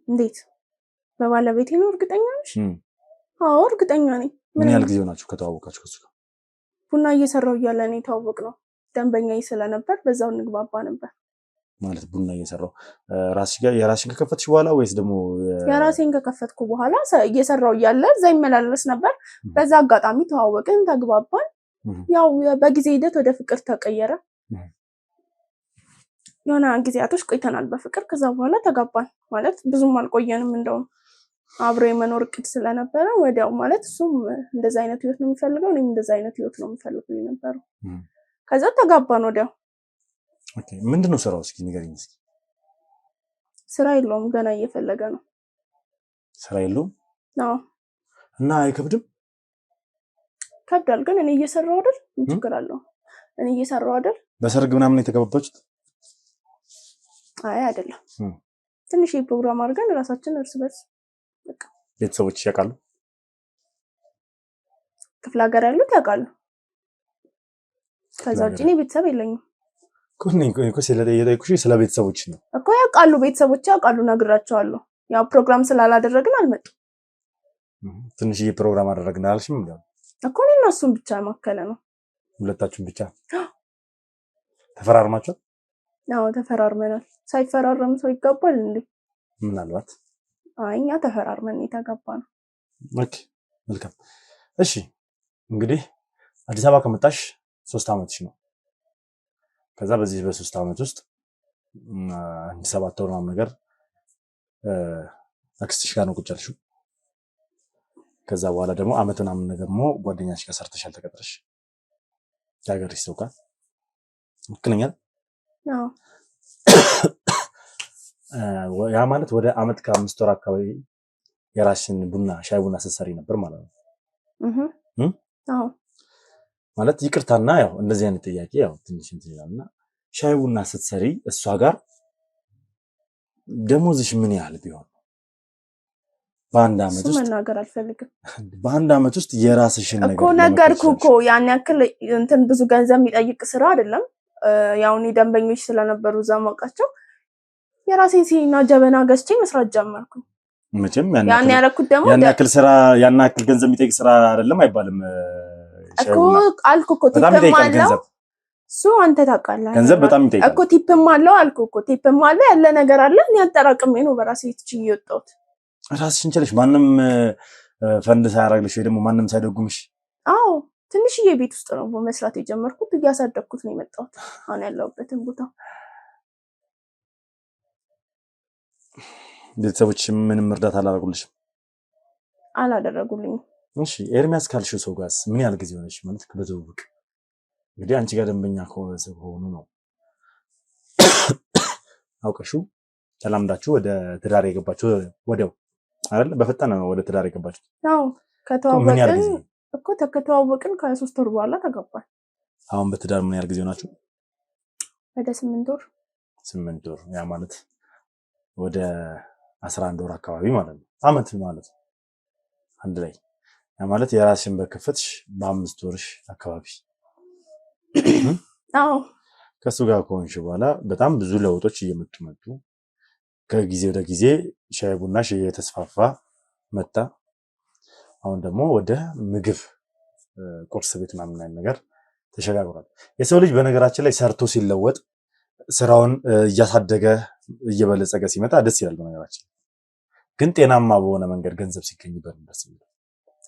S4: እንዴት? በባለቤቴ ነው እርግጠኛ ነሽ? አዎ እርግጠኛ ነኝ።
S2: ምን ያህል ጊዜ ሆናችሁ ከተዋወቃችሁ ከሱ ጋር?
S4: ቡና እየሰራው እያለ ነው የተዋወቅነው። ደንበኛዬ ስለነበር በዛው እንግባባ ነበር።
S2: ማለት ቡና እየሰራው የራስሽን ከከፈትሽ በኋላ ወይስ ደግሞ?
S4: የራሴን ከከፈትኩ በኋላ እየሰራው እያለ እዛ ይመላለስ ነበር። በዛ አጋጣሚ ተዋወቅን፣ ተግባባን። ያው በጊዜ ሂደት ወደ ፍቅር ተቀየረ። የሆነ ጊዜያቶች ቆይተናል በፍቅር። ከዛ በኋላ ተጋባን። ማለት ብዙም አልቆየንም። እንደውም አብሮ የመኖር እቅድ ስለነበረ ወዲያው ማለት እሱም እንደዛ አይነት ህይወት ነው የሚፈልገው፣ እኔም እንደዛ አይነት ህይወት ነው የምፈልገው የነበረው። ከዛ ተጋባን ወዲያው።
S2: ኦኬ ምንድነው ስራው? እስኪ ንገሪኝ እስኪ።
S4: ስራ የለውም ገና እየፈለገ ነው።
S2: ስራ የለውም?
S4: አዎ።
S2: እና አይከብድም?
S4: ከብዳል፣ ግን እኔ እየሰራው አይደል? ምን ችግር አለው? እኔ እየሰራው አይደል?
S2: በሰርግ ምናምን የተጋባችሁት?
S4: አይ አይደለም። ትንሽ ፕሮግራም አድርገን ራሳችን እርስ በርስ በቃ።
S2: ቤተሰቦች ያውቃሉ?
S4: ክፍለ ሀገር ያሉት ያውቃሉ። ከዛ ውጪ እኔ ቤተሰብ የለኝም።
S2: እኮ ስለጠየቁሽ ስለ ቤተሰቦች ነው
S4: እኮ። ያውቃሉ፣ ቤተሰቦች ያውቃሉ፣ ነግራቸዋለሁ። ያው ፕሮግራም ስላላደረግን አልመጡም።
S2: ትንሽዬ ፕሮግራም አደረግን አልሽም እንዴ?
S4: እኮ እኔና እሱን ብቻ ማከለ ነው።
S2: ሁለታችሁን ብቻ ተፈራርማችሁ?
S4: አዎ ተፈራርመናል። ሳይፈራረም ሰው ይጋባል እንዴ?
S2: ምናልባት
S4: አይ እኛ ተፈራርመን የተጋባነው።
S2: ኦኬ መልካም። እሺ እንግዲህ አዲስ አበባ ከመጣሽ 3 አመትሽ ነው። ከዛ በዚህ በ3 አመት ውስጥ 7 ወር ምናምን ነገር አክስትሽ ጋር ነው ቁጭ ያልሽው። ከዛ በኋላ ደግሞ አመት ምናምን ነገር ደግሞ ጓደኛሽ ጋር ሰርተሻል ተቀጥረሽ ያገርሽ ሰው ጋር ትክክለኛ?
S4: አዎ።
S2: ያ ማለት ወደ አመት ከ5 ወር አካባቢ የራስሽን ሻይ ቡና ስትሰሪ ነበር ማለት ነው።
S4: አዎ።
S2: ማለት ይቅርታና ያው እንደዚህ አይነት ጥያቄ ያው ትንሽ እንትላልና ሻይ ቡና ስትሰሪ እሷ ጋር ደሞዝሽ ምን ያህል ቢሆን በአንድ አመት ውስጥ?
S4: መናገር አልፈልግም።
S2: በአንድ አመት ውስጥ የራስሽን ነገር
S4: እኮ ነገርኩህ እኮ ያን ያክል እንትን ብዙ ገንዘብ የሚጠይቅ ስራ አይደለም። ያው እኔ ደንበኞች ስለነበሩ እዛ ማውቃቸው የራሴን ሲኒና ጀበና ገዝቼ መስራት ጀመርኩ።
S2: መቼም
S4: ያን ያረኩት ደግሞ
S2: ያን ያክል ስራ ያን ያክል ገንዘብ የሚጠይቅ ስራ አይደለም አይባልም
S4: እኮ። አልኩ እኮ ቲፕም አለው እሱ አንተ ታውቃለህ።
S2: ገንዘብ በጣም ይጠይቃል
S4: እኮ ቲፕም አለው አልኩ እኮ። ቲፕም አለው ያለ ነገር አለ። እኔ አጠራቅሜ ነው በራሴ ትችይ የወጣሁት።
S2: ራስሽን ችለሽ ማንም ፈንድ ሳያረግልሽ ወይ ደግሞ ማንም ሳይደጉምሽ?
S4: አዎ ትንሽዬ ቤት ውስጥ ነው መስራት የጀመርኩት። እያሳደግኩት ነው የመጣሁት አሁን ያለሁበትን ቦታ።
S2: ቤተሰቦች ምንም እርዳታ አላደረጉልሽም?
S4: አላደረጉልኝም።
S2: እሺ ኤርሚያስ ካልሽው ሰው ጋርስ ምን ያህል ጊዜ ሆነሽ? ማለት በትውውቅ እንግዲህ አንቺ ጋር ደንበኛ ከሆኑ ነው አውቀሽው ተላምዳችሁ ወደ ትዳር የገባችሁ ወዲያው አይደል? በፈጠነ ነው ወደ ትዳር የገባችሁ?
S4: አዎ ከተዋወቅን እኮ ከተዋወቅን ከ3 ወር በኋላ ተጋባን።
S2: አሁን በትዳር ምን ያህል ጊዜ ሆናችሁ?
S4: ወደ 8 ወር።
S2: 8 ወር ያ ማለት ወደ 11 ወር አካባቢ ማለት ነው። አመት ማለት ነው አንድ ላይ። ያ ማለት የራስሽን በከፈትሽ በ5 ወርሽ አካባቢ።
S4: አዎ
S2: ከሱ ጋር ከሆንሽ በኋላ በጣም ብዙ ለውጦች እየመጡ መጡ። ከጊዜ ወደ ጊዜ ሻይ ቡናሽ እየተስፋፋ መጣ። አሁን ደግሞ ወደ ምግብ ቁርስ ቤት ምናምን ነገር ተሸጋግሯል። የሰው ልጅ በነገራችን ላይ ሰርቶ ሲለወጥ ስራውን እያሳደገ እየበለጸገ ሲመጣ ደስ ይላል። በነገራችን ግን ጤናማ በሆነ መንገድ ገንዘብ ሲገኝበት ደስ ይላል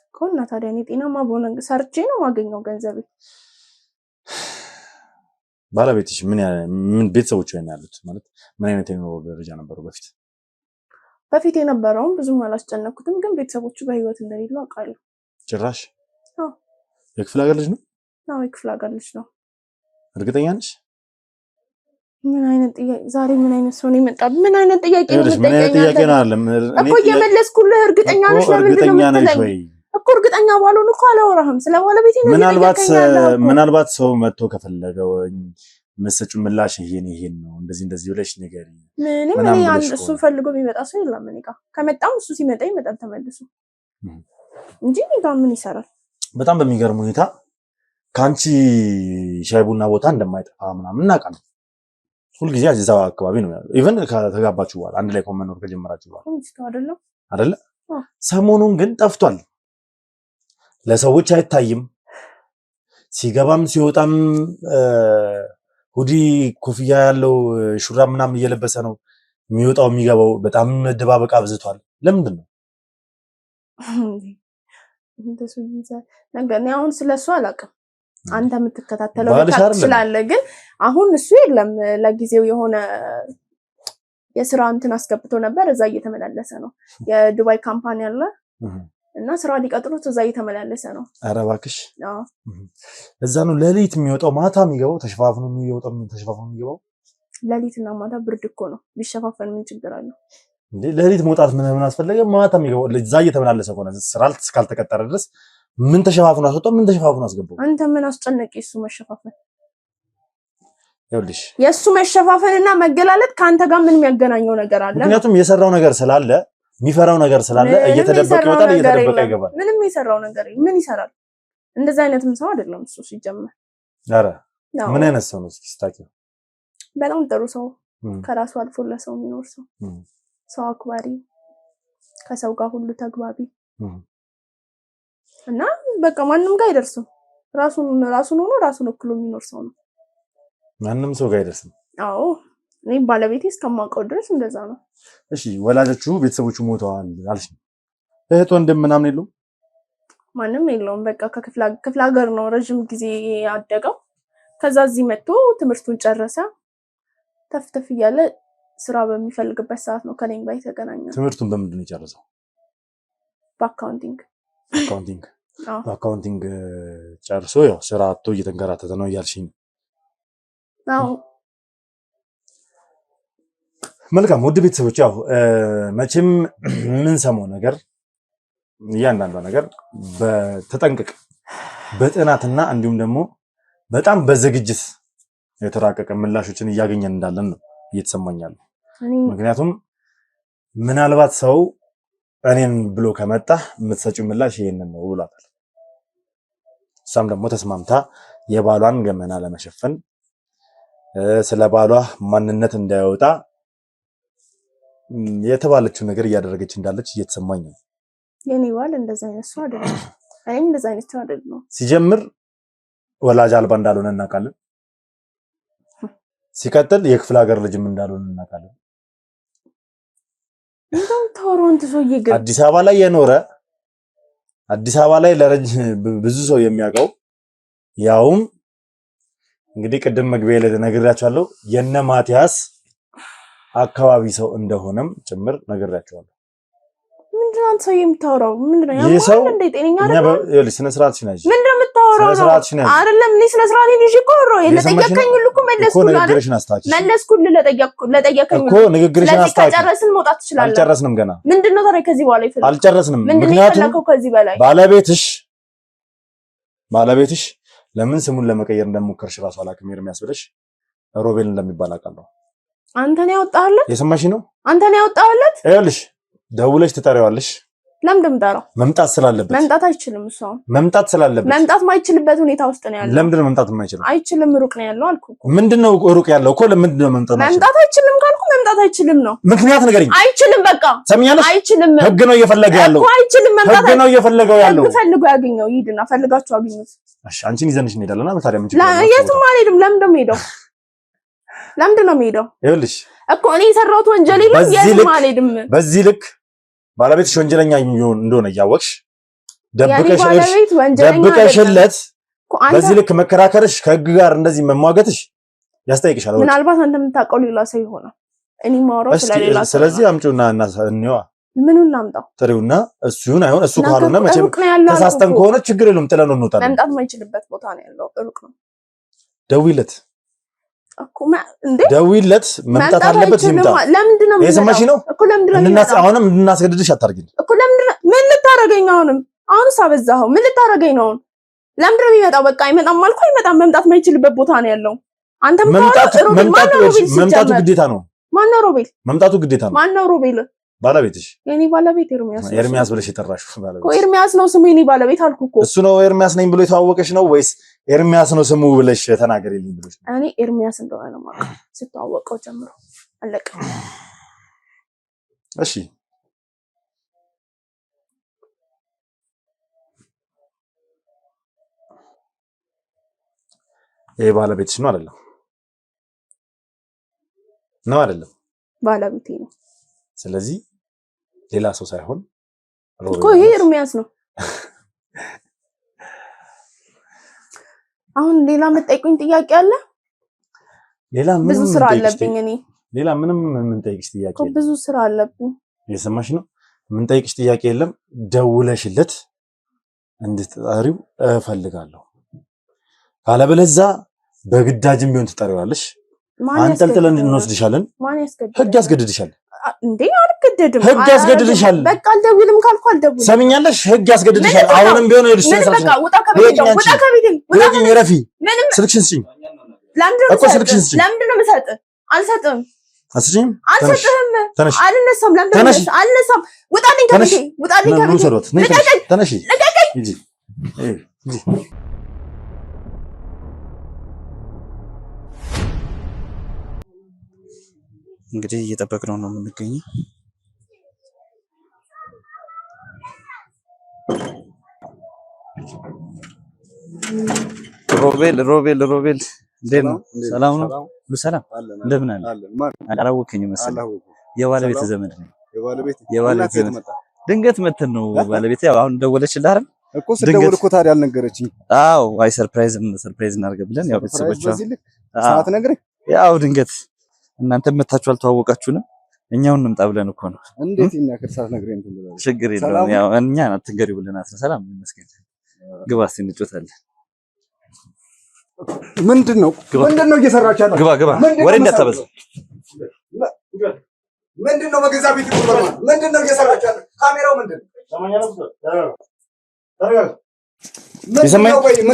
S4: እኮ። እና ታዲያ እኔ ጤናማ በሆነ ሰርቼ ነው ማገኘው ገንዘብ።
S2: ባለቤትሽ ምን ቤተሰቦች ወይ ያሉት ማለት ምን አይነት የኑሮ ደረጃ ነበሩ በፊት?
S4: በፊት የነበረውን ብዙም አላስጨነኩትም፣ ግን ቤተሰቦቹ በህይወት እንደሌሉ አውቃለሁ።
S2: ጭራሽ?
S4: አዎ።
S2: የክፍለ ሀገር ልጅ ነው?
S4: አዎ የክፍለ ሀገር ልጅ ነው።
S2: እርግጠኛ ነሽ?
S4: ምን አይነት ጥያቄ ዛሬ? ምን አይነት ሰው ነው የመጣ? ምን አይነት ጥያቄ ነው የምትጠይቀኝ?
S2: ምን አይነት ጥያቄ ነው አለም
S4: እኮ እየመለስኩልህ። እርግጠኛ ነሽ? ለምንድን ነው የምትለኝ እኮ? እርግጠኛ ባልሆን እኮ አላወራህም። ስለ ባለቤቴ ነው።
S2: ምናልባት ሰው መጥቶ ከፈለገው መሰጩ ምላሽ ይሄን ነው እንደዚህ ብለሽ ንገሪ።
S4: ምንም እሱ ፈልጎ የሚመጣ ሰው የለም። እኔ ጋር ከመጣም እሱ ሲመጣ ይመጣል ተመልሶ እንጂ እኔ ጋር ምን ይሰራል?
S2: በጣም በሚገርም ሁኔታ ከአንቺ ሻይ ቡና ቦታ እንደማይጠፋ ምናምን እናውቃለን። ሁልጊዜ አዲስ አበባ አካባቢ ነው ያለው። ኢቨን ከተጋባችሁ በኋላ አንድ ላይ መኖር ከጀመራችሁ በኋላ አይደለ? ሰሞኑን ግን ጠፍቷል። ለሰዎች አይታይም። ሲገባም ሲወጣም ሁዲ ኮፍያ ያለው ሹራብ ምናምን እየለበሰ ነው የሚወጣው የሚገባው። በጣም መደባበቅ አብዝቷል። ለምንድን ነው?
S4: እንደሱ ይዛል ነገር ነው። አሁን ስለሱ አላውቅም። አንተ የምትከታተለው ስላለ ግን አሁን እሱ የለም ለጊዜው የሆነ የስራ እንትን አስገብቶ ነበር እዛ እየተመላለሰ ነው የዱባይ ካምፓኒ አለ እና ስራ ሊቀጥሩት እዛ እየተመላለሰ ነው
S2: ኧረ እባክሽ አዎ እዛ ነው ለሊት የሚወጣው ማታ የሚገባው ተሽፋፍኑ የሚገባው
S4: ለሊትና ማታ ብርድ እኮ ነው ቢሸፋፈን ምን ችግር አለው
S2: እንዴ ለሊት መውጣት ምን አስፈለገ ማታ የሚገባው እዛ እየተመላለሰ ሆነ ስራ እስካልተቀጠረ ድረስ ምን ተሸፋፍኑ አስወጣው ምን ተሸፋፍኑ አስገባው አንተ
S4: ምን አስጨነቂ እሱ መሸፋፈን
S2: ይኸውልሽ
S4: የሱ መሸፋፈንና መገላለጥ ካንተ ጋር ምን የሚያገናኘው ነገር አለ
S2: ምክንያቱም የሰራው ነገር ስላለ የሚፈራው ነገር ስላለ እየተደበቀ ይወጣል እየተደበቀ ይገባል
S4: ምንም የሰራው ነገር ምን ይሰራል እንደዛ አይነትም ሰው አይደለም እሱ ሲጀመር
S2: ኧረ ምን አይነት ሰው ነው እስኪ ስታውቂው
S4: በጣም ጥሩ ሰው ከራሱ አልፎ ለሰው የሚኖር ሰው ሰው አክባሪ ከሰው ጋር ሁሉ ተግባቢ እና በቃ ማንንም ጋር አይደርስም ራሱን ሆኖ ራሱን ወክሎ የሚኖር ሰው ነው
S2: ማንንም ሰው ጋር አይደርስም
S4: አዎ እኔ ባለቤቴ እስከማውቀው ድረስ እንደዛ ነው
S2: እሺ ወላጆቹ ቤተሰቦቹ ሞተዋል አልሽ እህት ወንድም ምናምን የለውም
S4: ማንም የለውም በቃ ከክፍለ ሀገር ነው ረጅም ጊዜ ያደገው ከዛ እዚህ መጥቶ ትምህርቱን ጨረሰ ተፍተፍ እያለ ስራ በሚፈልግበት ሰዓት ነው ከኔም ጋር የተገናኘው
S2: ትምህርቱን በምንድን ነው የጨረሰው በአካውንቲንግ ጨርሶ ያው ስራ አጥቶ እየተንከራተተ ነው እያልሽኝ
S4: አዎ
S2: መልካም ውድ ቤተሰቦች ያው መቼም ምን ሰማው ነገር እያንዳንዱ ነገር በተጠንቀቅ በጥናትና እንዲሁም ደግሞ በጣም በዝግጅት የተራቀቀ ምላሾችን እያገኘን እንዳለን ነው እየተሰማኛል ምክንያቱም ምናልባት ሰው እኔን ብሎ ከመጣ የምትሰጪው ምላሽ ይሄንን ነው ብሏታል እሷም ደግሞ ተስማምታ የባሏን ገመና ለመሸፈን ስለ ባሏ ማንነት እንዳይወጣ የተባለችው ነገር እያደረገች እንዳለች እየተሰማኝ ነው
S4: የኔ ባል እንደዛ አይነት ሰው አይደለም እኔም እንደዛ አይነት ሰው አይደለም
S2: ሲጀምር ወላጅ አልባ እንዳልሆነ እናውቃለን ሲቀጥል የክፍለ ሀገር ልጅም እንዳልሆነ እናውቃለን
S4: እንደው ቶሮንቶ ሰውዬ ግን
S2: አዲስ አበባ ላይ የኖረ አዲስ አበባ ላይ ብዙ ሰው የሚያውቀው ያውም እንግዲህ ቅድም መግቢያ ላይ ነግሬያችኋለሁ የነ ማቲያስ አካባቢ ሰው እንደሆነም ጭምር ነግሬያችኋለሁ
S4: ምንድነው አንተ ሰው የምታወራው ምንድነው
S2: ያው
S4: እንደ ጤነኛ አይደለም
S2: ይኸውልሽ ስነ ስርዓት ሽናጅ
S4: ምንድነው የምታወራው አይደለም እኔ ስነ ስርዓት ልጅ እኮ ነው ለጠየቀኝ ሁሉ እኮ መለስኩልህ ለጠየቀኝ
S2: እኮ ንግግርሽን አስተካክል
S4: ከጨረስን መውጣት ትችላለህ
S2: አልጨረስንም ገና
S4: ምንድነው ታዲያ ከዚህ በኋላ ይፈልግ
S2: አልጨረስንም ምክንያቱም
S4: ከዚህ በላይ
S2: ባለቤትሽ ለምን ስሙን ለመቀየር እንደሞከርሽ ራሱ አላውቅም ኤርሚያስ ብለሽ ሮቤል እንደሚባል አውቃለሁ
S4: አንተ ነው ያወጣህለት
S2: የሰማሽ ነው
S4: አንተ ነው ያወጣህለት
S2: ይኸውልሽ ደውለሽ ትጠሪዋለሽ
S4: ለምን እንደምጠራው
S2: መምጣት ስላለበት
S4: መምጣት አይችልም እሱ
S2: መምጣት ስላለበት
S4: መምጣት ማይችልበት ሁኔታ ውስጥ ነው ያለው
S2: ለምንድን ነው መምጣት የማይችለው
S4: አይችልም ሩቅ ነው ያለው አልኩ እኮ
S2: ምንድነው ሩቅ ያለው እኮ ለምንድን ነው መምጣት
S4: አይችልም ካልኩ መምጣት አይችልም ነው
S2: ምክንያት ንገሪኝ
S4: አይችልም በቃ
S2: ሰሚያለሽ
S4: አይችልም
S2: ህግ ነው እየፈለገ ያለው
S4: እኮ አይችልም መምጣት
S2: ህግ ነው እየፈለገው ያለው
S4: ፈልጎ ያገኘው ይሄድና ፈልጋችሁ አግኙት
S2: እሺ አንቺን ይዘንሽ እንሄዳለና ታዲያ ምን ችግር
S4: የትም አልሄድም ለምንድን ነው የምሄደው
S2: ይኸውልሽ
S4: እኮ እኔ የሰራሁት ወንጀል የለም የትም አልሄድም
S2: በዚህ ልክ ባለቤትሽ ወንጀለኛ እንደሆነ እያወቅሽ ደብቀሽለት በዚህ ልክ መከራከርሽ ከህግ ጋር እንደዚህ መሟገትሽ ያስጠይቅሻል
S4: ምናልባት አንተ የምታውቀው ሌላ ሰው ይሆናል እኔ ማውራው ስለሌላ ሰው
S2: ስለዚህ አምጪውና እናንተው
S4: ምኑን ላምጣው
S2: ጥሪውና እሱን አይሆን እሱ ካልሆነ መቼም ተሳስተን ከሆነ ችግር የለውም ጥለን እንወጣለን
S4: መምጣት የማይችልበት ቦታ ነው ያለው ሩቅ ነው
S2: ደውይለት
S4: እኮ እንዴ
S2: ደውይለት መምጣት አለበት ይምጣ
S4: ለምንድን ነው
S2: የሰማሽ ነው
S4: እኮ ለምንድን ነው
S2: አሁንም እንድናስገድድሽ አታርጊኝ
S4: እኮ ለምንድን ምን ልታረገኝ አሁን ሳበዛኸው ምን ልታረገኝ ነው ለምንድን ነው የሚመጣው በቃ አይመጣም አልኩ አይመጣም መምጣት የማይችልበት ቦታ ነው ያለው አንተ
S2: መምጣቱ ግዴታ ነው
S4: ማነው ሮቤል
S2: መምጣቱ ግዴታ ነው
S4: ማነው ሮቤል
S2: ባለቤትሽ
S4: የኔ ባለቤት
S2: ኤርሚያስ ብለሽ የጠራሽው ባለቤት
S4: እኮ ኤርሚያስ ነው ስሙ የኔ ባለቤት አልኩ እኮ
S2: እሱ ነው ኤርሚያስ ነኝ ብሎ የተዋወቀሽ ነው ወይስ ኤርሚያስ ነው ስሙ ብለሽ ተናገሪልኝ ብለሽ
S4: እኔ ኤርሚያስ እንደሆነ ነው ማለት ስተዋወቀው ጀምሮ አለቀ
S2: እሺ ይሄ ባለቤትሽ ነው አይደለም
S4: ባለቤቴ ነው
S2: ስለዚህ ሌላ ሰው ሳይሆን
S4: እኮ ይሄ ኤርሚያስ ነው አሁን ሌላ የምትጠይቁኝ ጥያቄ አለ?
S2: ሌላ
S4: ብዙ ስራ አለብኝ እኔ።
S2: ሌላ ምንም የምንጠይቅሽ ጥያቄ የለም።
S4: ብዙ ስራ አለብኝ።
S2: እየሰማሽ ነው? የምንጠይቅሽ ጥያቄ የለም። ደውለሽለት እንድትጠሪው እፈልጋለሁ። ካለበለዚያ በግዳጅም ቢሆን ትጠሪዋለሽ። አንጠልጥለን እንወስድሻለን።
S4: ማን ያስገድድሻል?
S2: ህግ ያስገድድሻል።
S4: እንዴ አልገደድም።
S2: ህግ ያስገድድሻል።
S4: በቃ አልደውልም ካልኩ አልደውልም።
S2: ሰሚኛለሽ? ህግ ያስገድድሻል። አሁንም ቢሆን ይልሽ
S4: በቃ ውጣ ከቤት ነው። ውጣ ከቤት ነው።
S2: ረፊ ስልክሽን ስጪኝ እኮ ስልክሽን ስጪኝ።
S4: ለምንድን ነው የምሰጥህ? አልሰጥም።
S2: አስጪኝ።
S4: አልሰጥህም።
S2: ተነሽ።
S4: አልነሳም። ለምንድን ነው አልነሳም? ውጣልኝ ከቤቴ። ውጣልኝ ከቤቴ።
S2: ተነሽ።
S4: ልቀቀኝ።
S2: ሂጂ ሂጂ።
S5: እንግዲህ እየጠበቅነው ነው የምንገኘው። ሮቤል እንዴት ነው? ሰላም ነው? ሁሉ ሰላም? እንደምን አለ? አላወቅኸኝም መሰለኝ። የባለቤት ዘመድ ነው። የባለቤት ዘመድ ድንገት መተን ነው። ባለቤት ያው አሁን ደወለችልህ አይደል?
S1: እኮ ስደውል እኮ ታዲያ አልነገረችኝ።
S5: አዎ አይ ሰርፕራይዝ እናድርግ ብለን ያው ቤተሰቦቿ
S1: ሰዓት ነግረኝ።
S5: ያው ድንገት እናንተ መታችሁ አልተዋወቃችሁንም። እኛውን እንምጣ ብለን እኮ ነው።
S1: እንዴት ይናከር ሰዓት ነግረኝ እንትን ብለን
S5: ችግር የለውም። ያው እኛ አትንገሪው ብለናት ነው። ሰላም ይመስገን። ግባ እስኪ እንጮታለን።
S1: ምንድነው እየሰራች ያለው?
S5: ግባ ወሬ እንዳታበዛ።
S1: ምንድነው በገዛ ቤት ይቆርባል? ምንድነው እየሰራች ያለው? ካሜራው ምንድነው?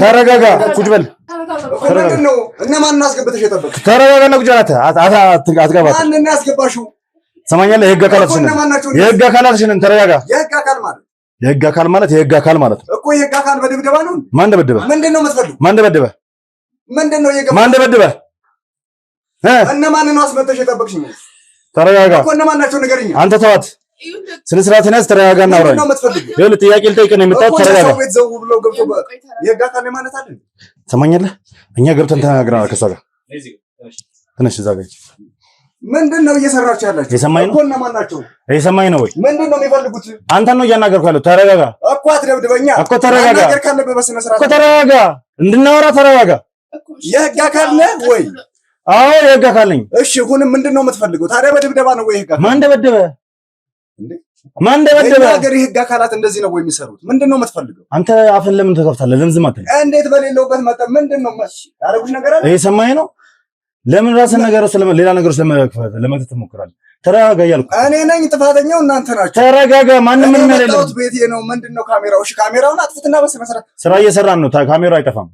S2: ተረጋጋ፣ ቁጭ በል።
S1: ምንድነው? እነማንን አስገብተሽ የጠበቅሽ?
S2: ተረጋጋና ቁጭ በል። አትገባት።
S1: ማንን ያስገባሽው?
S2: ሰማኛለህ? የህግ አካላትሽ ነን። ተረጋጋ። የህግ አካል ማለት
S1: እኮ የህግ አካል በድብደባ ነው።
S2: ማን ደበደበ?
S1: ምንድነው የምትፈልጉት?
S2: ማን ደበደበ? ማን ደበደበ?
S1: እነማንን አስመተሽ የጠበቅሽኝ?
S2: ተረጋጋ
S1: እኮ እነማን ናቸው ንገረኝ።
S2: አንተ ተዋት። ስነ ስርዓትን ያዝ። ተረጋጋና አውራኝ። ይኸውልህ ጥያቄ ልጠይቅ ነው የመጣሁት። ተረጋጋ።
S1: ቤት ዘው ብሎ ገብቶ የህግ አካል ማለት አለ።
S2: ሰማኛለህ? እኛ ገብተን ተናግረናል ከእሷ ጋር። ትንሽ እዛ ጋር
S1: ምንድነው እየሰራችሁ ያላችሁ?
S2: የሰማኝ ነው።
S1: እነማን ናቸው?
S2: የሰማኝ ነው ወይ?
S1: ምንድነው የሚፈልጉት?
S2: አንተን ነው እያናገርኩ ያለው። ተረጋጋ
S1: እኮ አትደብድበኛ
S2: እኮ ተረጋጋ።
S1: ነገር ካለበት በስነ ስርዓት
S2: እኮ ተረጋጋ። እንድናወራ ተረጋጋ።
S1: የህግ አካል ነህ ወይ?
S2: አዎ የህግ አካል ነኝ።
S1: እሺ ሁንም ምንድነው የምትፈልገው ታዲያ? በድብደባ ነው ወይ? የህግ አካል
S2: ማን ደበደበ? ማን ደበደበ?
S1: ሀገር የህግ አካላት እንደዚህ ነው ወይ የሚሰሩት? ምንድነው የምትፈልገው?
S2: አንተ አፍን ለምን ትከፍታለህ? ለምን ዝም አትልም?
S1: እንዴት በሌለውበት መጣ? ምንድነው ያደረጉሽ ነገር አለ?
S2: ይሄ ሰማኝ ነው። ለምን ራስን ነገር ሌላ ነገር ለመክተት ትሞክራለህ? ተረጋጋ እያልኩ።
S1: እኔ ነኝ ጥፋተኛው እናንተ ናችሁ።
S2: ተረጋጋ። ማንም ምን አይደለም።
S1: ቤቴ ነው። ምንድነው ካሜራው? እሺ ካሜራውን አጥፉትና በስነ ስርዓት
S2: ስራ እየሰራን ነው። ካሜራው አይጠፋም።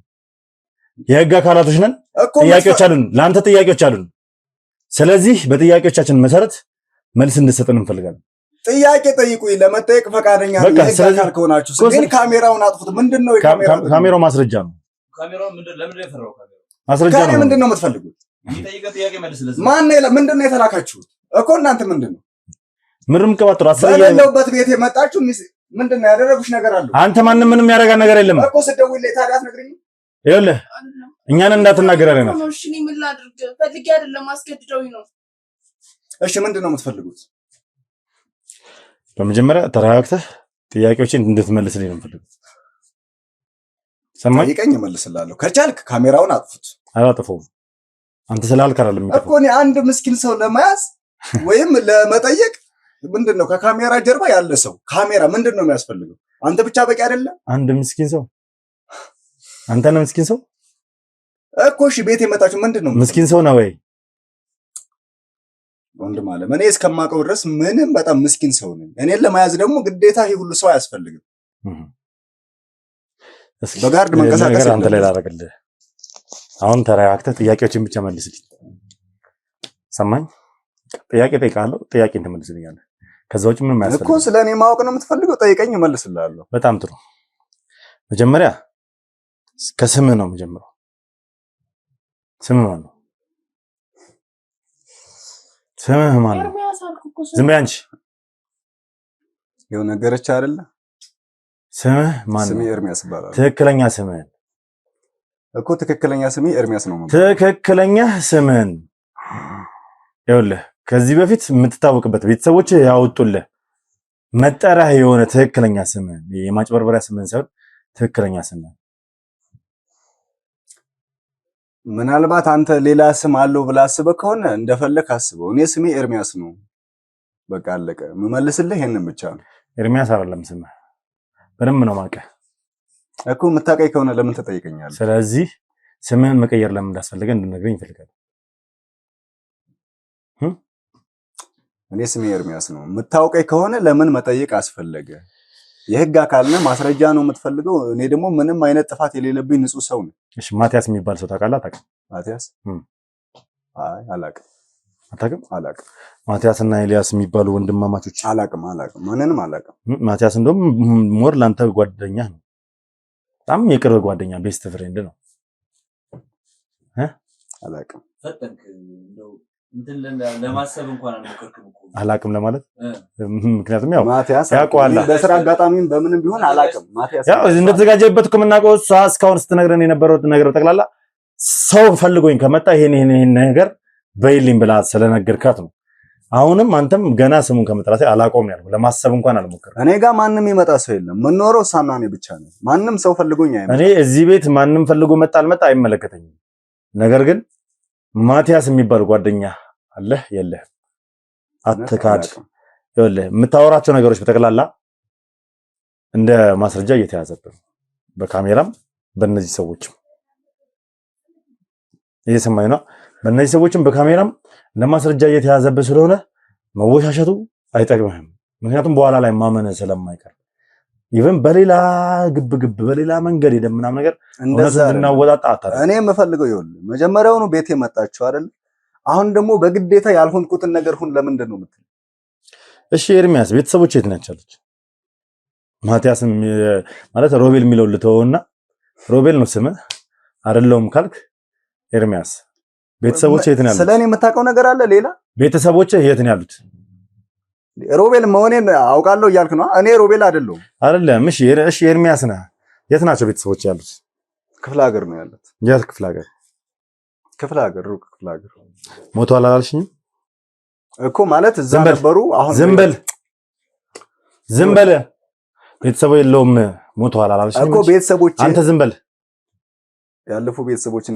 S2: የህግ አካላቶች ነን። ጥያቄዎች አሉን። ለአንተ ጥያቄዎች አሉን። ስለዚህ በጥያቄዎቻችን መሰረት መልስ እንድትሰጥን እንፈልጋለን።
S1: ጥያቄ ጠይቁኝ። ለመጠየቅ ፈቃደኛ ነኝ። የህግ አካል ከሆናችሁ ግን ካሜራውን አጥፉት። ምንድነው
S2: ካሜራው? ማስረጃ ነው።
S6: ካሜራው ለምን ነው የፈራው?
S2: ማስረጃ ነው።
S1: ምንድነው የምትፈልጉት? ምንድነው የተላካችሁት እኮ እናንተ? ምንድነው
S2: ምንም ቀባጥሩ
S1: በሌለውበት ቤት የመጣችሁ ምንድነው ያደረጉሽ ነገር አለ?
S2: አንተ ማንም ምንም ያደረጋ ነገር የለም
S1: እኮ ስደውልልኝ ታዲያ አትነግረኝም?
S2: ይኸውልህ እኛን እንዳትናገር አለና
S4: እሺ እኔ ምን ላድርግ? ፈልጌ አይደለም አስገድደውኝ ነው።
S1: እሺ ምንድነው የምትፈልጉት?
S2: በመጀመሪያ ተረጋግተህ ጥያቄዎችን እንድትመልስልኝ ነው የምፈልገው። ሰማኝ?
S1: ጠይቀኝ እመልስልሃለሁ። ከቻልክ ካሜራውን አጥፉት።
S2: አላጠፋውም። አንተ ስላልክ አይደለም
S1: እኮ እኔ አንድ ምስኪን ሰው ለመያዝ ወይም ለመጠየቅ ምንድነው ከካሜራ ጀርባ ያለ ሰው ካሜራ ምንድነው የሚያስፈልገው? አንተ ብቻ በቂ አይደለም?
S2: አንድ ምስኪን ሰው አንተ ነህ ምስኪን ሰው
S1: እኮ። እሺ ቤት የመጣችሁ ምንድነው?
S2: ምስኪን ሰው ነው ወይ?
S1: ወንድም አለ እኔ እስከማውቀው ድረስ ምንም በጣም ምስኪን ሰው ነኝ። እኔን ለመያዝ ደግሞ ግዴታ ይሄ ሁሉ ሰው አያስፈልግም። በጋርድ መንቀሳቀስ
S2: አንተ ላይ ላደርግልህ። አሁን ተረጋግተህ ጥያቄዎችን ብቻ መልስልኝ። ሰማኝ? ጥያቄ ጠይቃለሁ፣ ጥያቄን ትመልስልኛለህ። ከዛ ውጭ ምንም አያስፈልግም
S1: እኮ። ስለኔ ማወቅ ነው የምትፈልገው? ጠይቀኝ እመልስልሃለሁ።
S2: በጣም ጥሩ። መጀመሪያ ከስምህ ነው የምጀምረው። ስምህ ማን ነው? ስምህ ማን ነው? ዝም በይ አንቺ።
S1: ይኸው ነገረች አይደለ?
S2: ስምህ ማን ነው?
S1: ስሜ ኤርሚያስ ይባላል።
S2: ትክክለኛ ስምህን
S1: እኮ። ትክክለኛ ስሜ ኤርሚያስ ነው።
S2: ትክክለኛ ስምህን ይኸውልህ፣ ከዚህ በፊት የምትታወቅበት ቤተሰቦች ያወጡልህ መጠሪያ የሆነ ትክክለኛ ስምህን፣ የማጭበርበሪያ ስምህን ሳይሆን ትክክለኛ ስምህን።
S1: ምናልባት አንተ ሌላ ስም አለው ብለህ አስበህ ከሆነ እንደፈለክ አስበው። እኔ ስሜ ኤርሚያስ ነው። በቃ አለቀ። የምመልስልህ ይሄንን ብቻ ነው።
S2: ኤርሚያስ አይደለም ስምህ። በደንብ ነው የማውቅህ
S1: እኮ። የምታውቀኝ ከሆነ ለምን ትጠይቀኛለህ?
S2: ስለዚህ ስምህን መቀየር ለምን እንዳስፈለገ እንድነግረኝ እፈልጋለሁ።
S1: እኔ ስሜ ኤርሚያስ ነው። የምታውቀኝ ከሆነ ለምን መጠየቅ አስፈለገ? የህግ አካል ነህ፣ ማስረጃ ነው የምትፈልገው። እኔ ደግሞ ምንም አይነት ጥፋት የሌለብኝ ንጹህ ሰው ነኝ።
S2: እሺ ማቲያስ የሚባል ሰው ታውቃለህ? አታውቅም?
S1: ማቲያስ አይ አላውቅም።
S2: አታውቅም?
S1: አላውቅም።
S2: ማቲያስ እና ኤልያስ የሚባሉ ወንድማማቾች
S1: አላውቅም። ማንንም አላውቅም።
S2: ማቲያስ እንደውም ሞር ላንተ ጓደኛ ነው። በጣም የቅርብ ጓደኛ ቤስት ፍሬንድ ነው።
S1: አላውቅም።
S6: ፈጠንክ እንደው እንትን ለማሰብ እንኳን አልሞከርክም እኮ።
S2: አላውቅም ለማለት ምክንያቱም ያው
S1: ማቲያስ
S2: ያውቀዋል።
S1: በስራ አጋጣሚም በምንም ቢሆን አላውቅም። ማቲያስ
S2: ያው እንደተዘጋጀበት እኮ የምናውቀው እሷ እስካሁን ስትነግረን የነበረው ነገር ጠቅላላ ሰው ፈልጎኝ ከመጣ ይሄን ነገር በይልኝ ብላ ስለነገርካት ነው። አሁንም አንተም ገና ስሙን ከመጥራት አላውቀውም ያልኩህ ለማሰብ እንኳን አልሞከርኩም።
S1: እኔ ጋር ማንም ይመጣ ሰው የለም። የምኖረው እሷና እኔ ብቻ ነን። ማንም ሰው ፈልጎኝ አይመጣም።
S2: እኔ እዚህ ቤት ማንም ፈልጎ መጣ አልመጣ አይመለከተኝም። ነገር ግን ማቲያስ የሚባል ጓደኛ አለህ የለህም? አትካድ። ይኸውልህ የምታወራቸው ነገሮች በጠቅላላ እንደ ማስረጃ እየተያዘብህ ነው። በካሜራም በእነዚህ ሰዎችም እየሰማኝ ነው። በእነዚህ ሰዎችም በካሜራም እንደ ማስረጃ እየተያዘብህ ስለሆነ መወሻሸቱ አይጠቅምህም። ምክንያቱም በኋላ ላይ ማመን ስለማይቀር ኢቭን በሌላ ግብ በሌላ መንገድ የደምናም ነገር እንደዛ እናወጣጣ አታረ
S1: እኔ የምፈልገው ይኸውልህ መጀመሪያውኑ ቤት የመጣችሁ አይደል? አሁን ደግሞ በግዴታ ያልሆንኩትን ነገር ሁን ለምንድን ነው የምትለው?
S2: እሺ ኤርሚያስ ቤተሰቦች የት ናቸው ያሉት? ማቲያስ ማለት ሮቤል የሚለው ልተውና ሮቤል ነው ስምህ አይደለም ካልክ ኤርሚያስ ቤተሰቦች የት ነው ያሉት?
S1: ስለኔ የምታውቀው ነገር አለ ሌላ?
S2: ቤተሰቦች የት ነው ያሉት?
S1: ሮቤል መሆኔን አውቃለሁ እያልክ ነው? እኔ ሮቤል አይደለሁም።
S2: አይደለም። እሺ ኤርሚያስ ነህ። የት ናቸው ቤተሰቦች ያሉት?
S1: ክፍለ ሀገር ነው ያሉት።
S2: የት ክፍለ ሀገር?
S1: ክፍለ ሀገር ሩቅ ክፍለ ሀገር።
S2: ሞቷል አላልሽኝም
S1: እኮ? ማለት እዛ ነበሩ። አሁን ዝም በል ቤተሰቡ የለውም ሞቷል አላልሽኝም እኮ? ቤተሰቦች
S2: አንተ ዝም በል።
S1: ያለፉ ቤተሰቦችን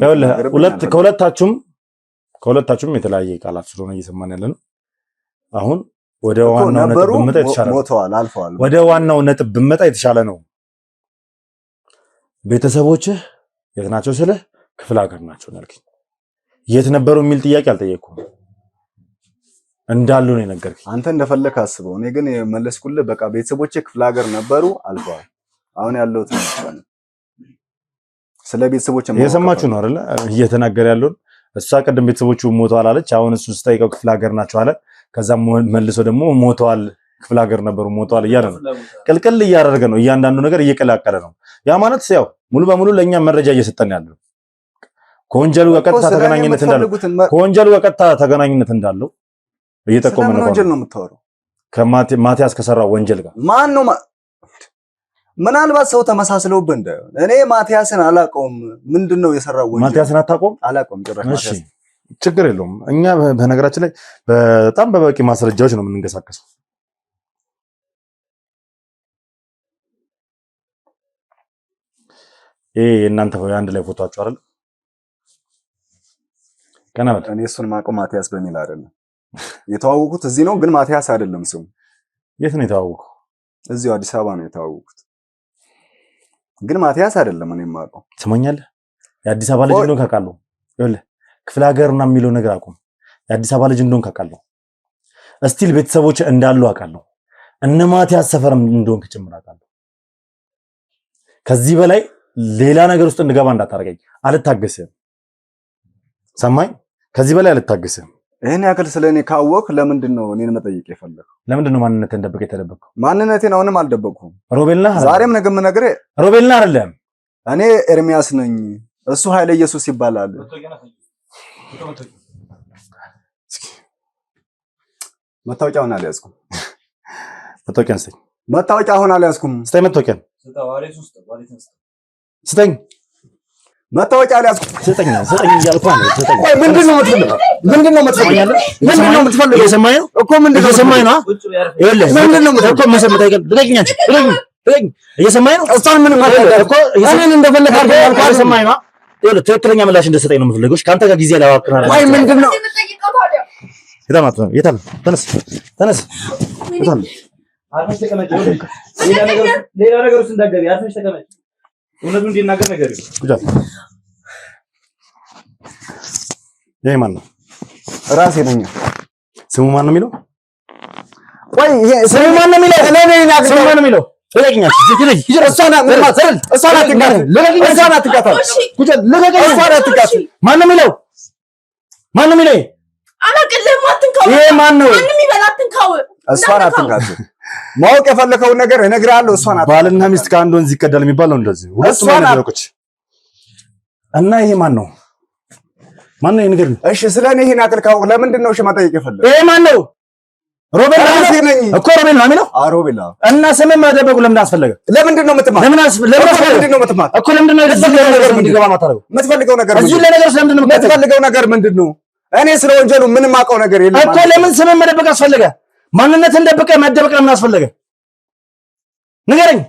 S2: ከሁለታችሁም የተለያየ ቃላት ስለሆነ እየሰማን ያለነው አሁን ወደ ዋናው ነጥብ ብመጣ የተሻለ ነው።
S1: ሞተዋል፣ አልፈዋል።
S2: ወደ ዋናው ነጥብ ብመጣ የተሻለ ነው። ቤተሰቦችህ የት ናቸው ስልህ ክፍለ ሀገር ናቸው ያልከኝ። የት ነበሩ የሚል ጥያቄ አልጠየቅኩም። እንዳሉ ነው የነገርከኝ።
S1: አንተ እንደፈለክ አስበው። እኔ ግን የመለስኩልህ በቃ ቤተሰቦቼ ክፍለ ሀገር ነበሩ፣ አልፈዋል። አሁን ያለሁት ነው። ስለ ቤተሰቦቼ
S2: የሰማችሁ ነው አይደለ? እየተናገረ ያለውን እሷ ቀደም ቤተሰቦቹ ሞተዋል አለች። አሁን እሱ ስጠይቀው ክፍለ ሀገር ናቸው አለ። ከዛም መልሶ ደግሞ ሞተዋል፣ ክፍለ ሀገር ነበሩ፣ ሞተዋል እያለ ነው። ቅልቅል እያደረገ ነው። እያንዳንዱ ነገር እየቀላቀለ ነው። ያ ማለት ያው ሙሉ በሙሉ ለኛ መረጃ እየሰጠን ያለው ከወንጀሉ ቀጥታ ተገናኝነት እንዳለው እየጠቆመ ነው።
S1: ወንጀል ነው የምታወራው?
S2: ከማቲያስ ከሰራው ወንጀል ጋር
S1: ማን ነው? ምናልባት ሰው ተመሳስለውብህ እንዳይሆን። እኔ ማቲያስን አላውቀውም። ምንድነው የሰራው ወንጀል?
S2: ማቲያስን አታውቀውም?
S1: አላውቀውም ጭራሽ።
S2: እሺ ችግር የለውም። እኛ በነገራችን ላይ በጣም በበቂ ማስረጃዎች ነው የምንንቀሳቀሰው። እናንተ አንድ ላይ ፎቶአችሁ አይደል? ከናበል
S1: እኔ እሱን ማውቀው ማቲያስ በሚል አይደለም። የተዋወቁት እዚህ ነው፣ ግን ማቲያስ አይደለም ስሙ።
S2: የት ነው የተዋወቁት?
S1: እዚሁ አዲስ አበባ ነው የተዋወቁት፣ ግን ማቲያስ አይደለም። እኔ የማውቀው
S2: ትሰማኛለህ? የአዲስ አበባ ልጅ እንደሆንክ አውቃለሁ። ይኸውልህ ክፍለ ሀገርና የሚለው ነገር አቁም። የአዲስ አበባ ልጅ እንደሆንክ አውቃለሁ። እስቲል ቤተሰቦች እንዳሉ አውቃለሁ። እነ ማቲያስ ሰፈርም እንደሆንክ ጭምር አውቃለሁ። ከዚህ በላይ ሌላ ነገር ውስጥ እንድገባ እንዳታረገኝ። አልታገስም። ሰማኝ? ከዚህ በላይ አልታገስም።
S1: ይሄን ያክል ስለኔ ካወቅ ለምንድን ነው እኔን መጠየቅ የፈለከው?
S2: ለምንድን ነው ማንነቴን ደብቀህ የተደበቅከው?
S1: ማንነቴን አሁንም አልደበቅኩም።
S2: ሮቤል ነህ?
S1: ዛሬም ነገም ነግሬህ
S2: ሮቤል ነህ አይደለም?
S1: እኔ ኤርሚያስ ነኝ። እሱ ኃይለ ኢየሱስ ይባላል። መታወቂያውን አልያዝኩም።
S2: መታወቂያን ስጠኝ።
S1: መታወቂያ አሁን አልያዝኩም።
S2: ስጠኝ መታወቂያን። ስጠኝ
S1: መታወቂያ አልያዝኩም።
S2: ስጠኝ እያልኩህ ነው። ስጠኝ።
S1: ቆይ ምንድን ነው የምትፈልገው? ምንድን ነው የምትፈልገው?
S2: እየሰማኸኝ ነው እኮ። ምንድን ነው እየሰማኸኝ ነው? ይኸውልህ ምንድን ነው የምትፈልገው? እየሰማኸኝ ነው? እሷን ምን ማለት እኮ እኔን እንደፈለክ አድርገህ እየሰማኸኝ ነው? ይኸውልህ ትክክለኛ ምላሽ እንድትሰጠኝ ነው የምፈልገው። ካንተ ጋር ጊዜ አላባክን አይደል?
S1: ወይ ምንድነው?
S2: የታማት ነው የታል? ተነስ የታል? አርፈሽ ተቀመጭ። ሌላ ነገር ውስጥ እንዳትገቢ አርፈሽ ተቀመጭ። እውነቱን እንዲናገር ነገር ይሁን። ቁጭ ይሄ ማን ነው?
S1: ራሴ ነኝ።
S2: ስሙ ማን ነው የሚለው?
S1: ቆይ ይሄ
S2: ስሙ ማን ነው የሚለው? እኔ ነኝ። ስሙ ማን ነው የሚለው? ለቀቂኝ። እሷን አትጋታል። ቁጭ ለቀቂኝ። እሷን አትጋት። ማን ነው የሚለው? ማን ነው የሚለው?
S4: አላቅልህም። አትንካው።
S2: ይሄ ማን ነው?
S4: ማንም ይበል። አትንካው።
S1: እሷን አትንካት። ማወቅ የፈለከውን ነገር እነግርሃለሁ። እሷን አትንካት።
S2: ባልና ሚስት ከአንድ ወንዝ ይቀዳል የሚባለው እንደዚህ ሁለቱም አይደረቁች እና ይሄ ማን ነው? ማን ነው ንገር።
S1: እሺ ስለኔ ይሄን አቅልካው ለምንድን ነው እሺ መጠየቅ የፈለከው?
S2: ይሄ ማን ነው? ሮቤል ነኝ እኮ ሮቤል ነው የሚለው።
S1: ሮቤል
S2: እና ስምን መደበቁ ለምን አስፈለገ?
S1: ለምንድን ነው የምትማት? ለምንድን ነው የምትማት
S2: እኮ ለምንድን ነው ነገር እንዲገባ ማታረገው?
S1: የምትፈልገው ነገር
S2: እዚህ ለነገር ስለምንድን ነው
S1: የምትፈልገው ነገር ምንድን ነው? እኔ ስለ ወንጀሉ ምንም አውቀው ነገር የለም
S2: እኮ። ለምን ስምን መደበቅ አስፈለገ? ማንነትን ደብቀህ መደበቅ ለምን አስፈለገ? ንገረኝ።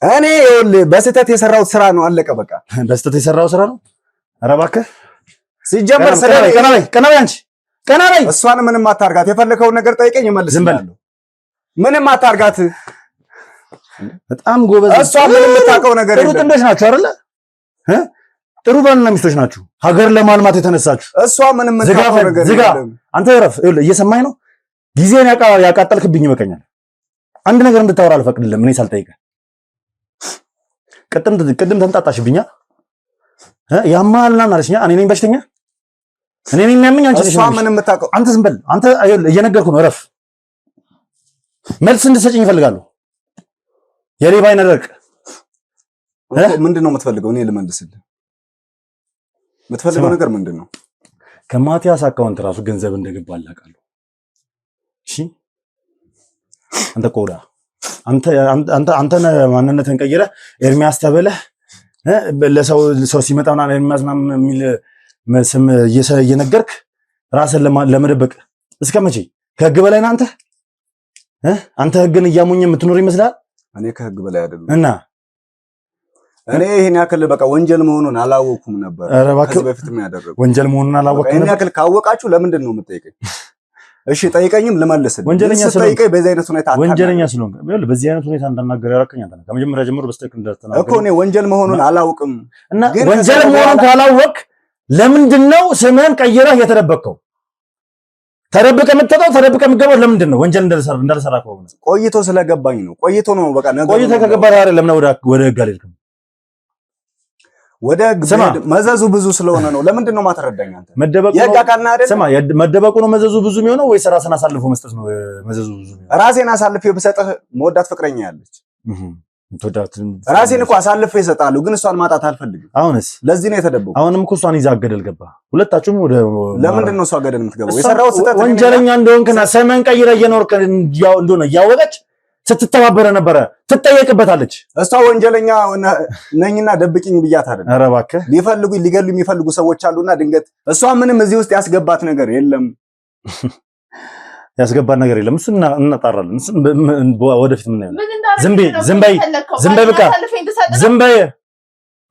S1: እኔ ይኸውልህ በስህተት የሰራሁት ስራ ነው። አለቀ በቃ።
S2: በስህተት የሰራው ስራ ነው። ኧረ እባክህ
S1: ሲጀመር
S2: ቀና በይ አንቺ ቀና በይ።
S1: እሷን ምንም አታርጋት። የፈለከውን ነገር ጠይቀኝ እመልስልሃለሁ። ምንም አታርጋት።
S2: በጣም ጎበዝ።
S1: እሷ ምንም የምታውቀው ነገር የለም።
S2: ጥሩ ጥንዶች ናችሁ አይደለ? ጥሩ ባልና ሚስቶች ናችሁ። ሀገር ለማልማት የተነሳችሁ።
S1: እሷ ምንም የምታውቀው ነገር የለም።
S2: አንተ እረፍ። ይኸውልህ እየሰማኝ ነው። ጊዜን ያቃጠልክብኝ ይበቃኛል። አንድ ነገር እንድታወራ አልፈቅድልም እኔ ሳልጠይቅህ። ቅድም ተንጣጣሽብኛ። ያማልና አለሽኛ። እኔ ነኝ በሽተኛ? እኔ ነኝ የሚያመኝ አንቺ ነሽ?
S1: እሷ ምንም የምታውቀው
S2: አንተ ዝም በል አንተ። እየነገርኩህ ነው። እረፍ። መልስ እንድትሰጭኝ እፈልጋለሁ። የሌባ አይነ ደረቅ
S1: ምንድን ነው የምትፈልገው? እኔ ልመልስልህ። የምትፈልገው ነገር ምንድን ነው?
S2: ከማቲያስ አካውንት ራሱ ገንዘብ እንደገባ አላውቃለሁ። እሺ አንተ ቆዳ አንተ ማንነትን ቀይረህ ኤርሚያስ ተብለህ ለሰው ሲመጣና ኤርሚያስ ምናምን የሚል ስም እየነገርክ ራስን ለመደበቅ እስከ መቼ? ከህግ በላይ ነህ አንተ። አንተ ህግን እያሞኘ የምትኖር ይመስላል።
S1: እኔ ከህግ በላይ አይደለም
S2: እና
S1: እኔ ይሄን ያክል በቃ ወንጀል መሆኑን አላወኩም ነበር። ከዚህ በፊት የሚያደርጉ
S2: ወንጀል መሆኑን አላወቅኩም ነበር።
S1: ይሄን ያክል ካወቃችሁ ለምንድን ነው የምትጠይቀኝ? እሺ ጠይቀኝም ልመልስልህ።
S2: ወንጀለኛ
S1: ስለሆንክ በዚህ አይነት ሁኔታ
S2: ወንጀለኛ ስለሆንክ በዚህ አይነት ሁኔታ እንዳናገር ያደረከኝ አንተ ነህ። ከመጀመሪያ ጀምሮ በስተክል እንደተናገረ
S1: እኮ እኔ ወንጀል መሆኑን አላውቅም።
S2: እና ወንጀል መሆኑን ካላወቅ ለምንድን ነው ስምህን ቀይረህ የተደበቅከው? ተደብቀህ የምትወጣው ተደብቀህ የምትገባው ለምንድን ነው? ወንጀል እንዳልሰራ ከሆነ
S1: ቆይቶ ስለገባኝ ነው። ቆይቶ ነው በቃ ነገር
S2: ቆይቶ ከገባህ ታዲያ ለምን ወደ ህግ አልሄድክም?
S1: ወደ ህግ መዘዙ ብዙ ስለሆነ ነው። ለምንድን ነው ማትረዳኝ አንተ?
S2: መደበቁ ነው መዘዙ ብዙ የሚሆነው ወይስ ራስን አሳልፎ መስጠት ነው መዘዙ ብዙ የሚሆነው?
S1: ራሴን አሳልፌ ብሰጥህ መወዳት ፍቅረኛ ያለች ራሴን እኮ አሳልፌ እሰጣለሁ፣ ግን እሷን ማጣት አልፈልግም።
S2: አሁንስ
S1: ለዚህ ነው የተደበቁ።
S2: አሁንም እኮ እሷን ይዛ ገደል ገባ። ሁለታችሁም ወደ
S1: ለምንድን ነው እሷ ገደል የምትገባው? የሰራው ስህተት
S2: ወንጀለኛ እንደሆንክና ስምህን ቀይረህ እየኖርክ እንደሆነ እያወቀች ስትተባበረ ነበረ። ትጠየቅበታለች።
S1: እሷ ወንጀለኛ ነኝና ደብቂኝ ብያት አይደል?
S2: ኧረ እባክህ
S1: ሊገሉ የሚፈልጉ ሰዎች አሉና ድንገት እሷ ምንም እዚህ ውስጥ ያስገባት ነገር የለም።
S2: ያስገባት ነገር የለም። እሱን እናጣራለን። እሱን ወደፊት ምን ያለው ዝም በይ በቃ ዝም በይ።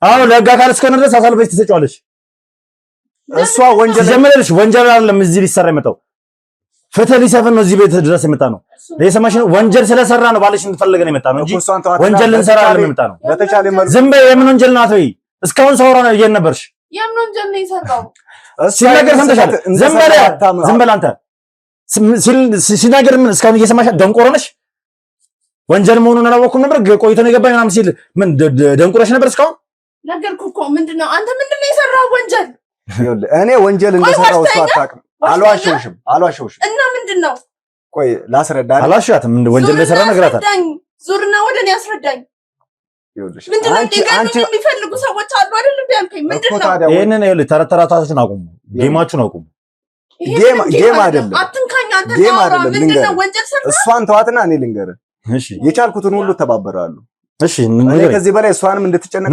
S2: አዎ ለህግ አካል እስከሆነ ድረስ አሳልፈሽ ትሰጪዋለሽ።
S1: እሷ
S2: ወንጀል አይደለም እዚህ ሊሰራ የመጣው ፍትህ ሊሰፍን ነው እዚህ ቤት ድረስ የመጣ ነው። የሰማሽ ነው። ወንጀል ስለሰራ ነው ባልሽ እንድትፈልገን የመጣ ነው እንጂ ወንጀል ልንሰራ አይደለም የመጣ ነው። ዝም በይ። የምን ወንጀል ናት ወይ? እስካሁን ሰውራ ነው እየን ነበርሽ።
S4: የምን ወንጀል ነው የሰራው?
S2: ሲናገር ሰምተሻል? ዝም በል አንተ። ሲናገር ምን እስካሁን እየሰማሽ ደንቆሮ ነሽ? ወንጀል መሆኑን አላወኩም ነበር። ቆይቶ ነው የገባኝ ምናምን ሲል ምን ደንቆረሽ ነበር እስካሁን?
S4: ነገርኩህ እኮ ምንድነው አንተ ምንድነው የሰራው ወንጀል?
S1: እኔ ወንጀል እንደሰራው እሷ አታውቅም። አልዋሸሁሽም።
S4: እና ምንድነው?
S1: ቆይ ላስረዳ።
S2: አልዋሻትም። ወንጀል እንደሰራ ነግራታል።
S4: ዙርና ወደ እኔ አስረዳኝ። ምንድነው የሚፈልጉ ሰዎች አሉ አይደል? ቢያልከኝ ምንድነው?
S2: ይሄንን ይኸውልህ ተረተራታችሁን አቁሙ። ጌማችሁን አቁሙ።
S1: ጌም አይደለም።
S4: አትንካኝ አንተ። ምንድነው ወንጀል ሰርታ?
S1: እሷን ተዋትና እኔ ልንገርህ።
S2: እሺ
S1: የቻልኩትን ሁሉ ተባበራለሁ።
S2: እሺ
S1: እኔ ከዚህ በላይ እሷንም እንድትጨነቅ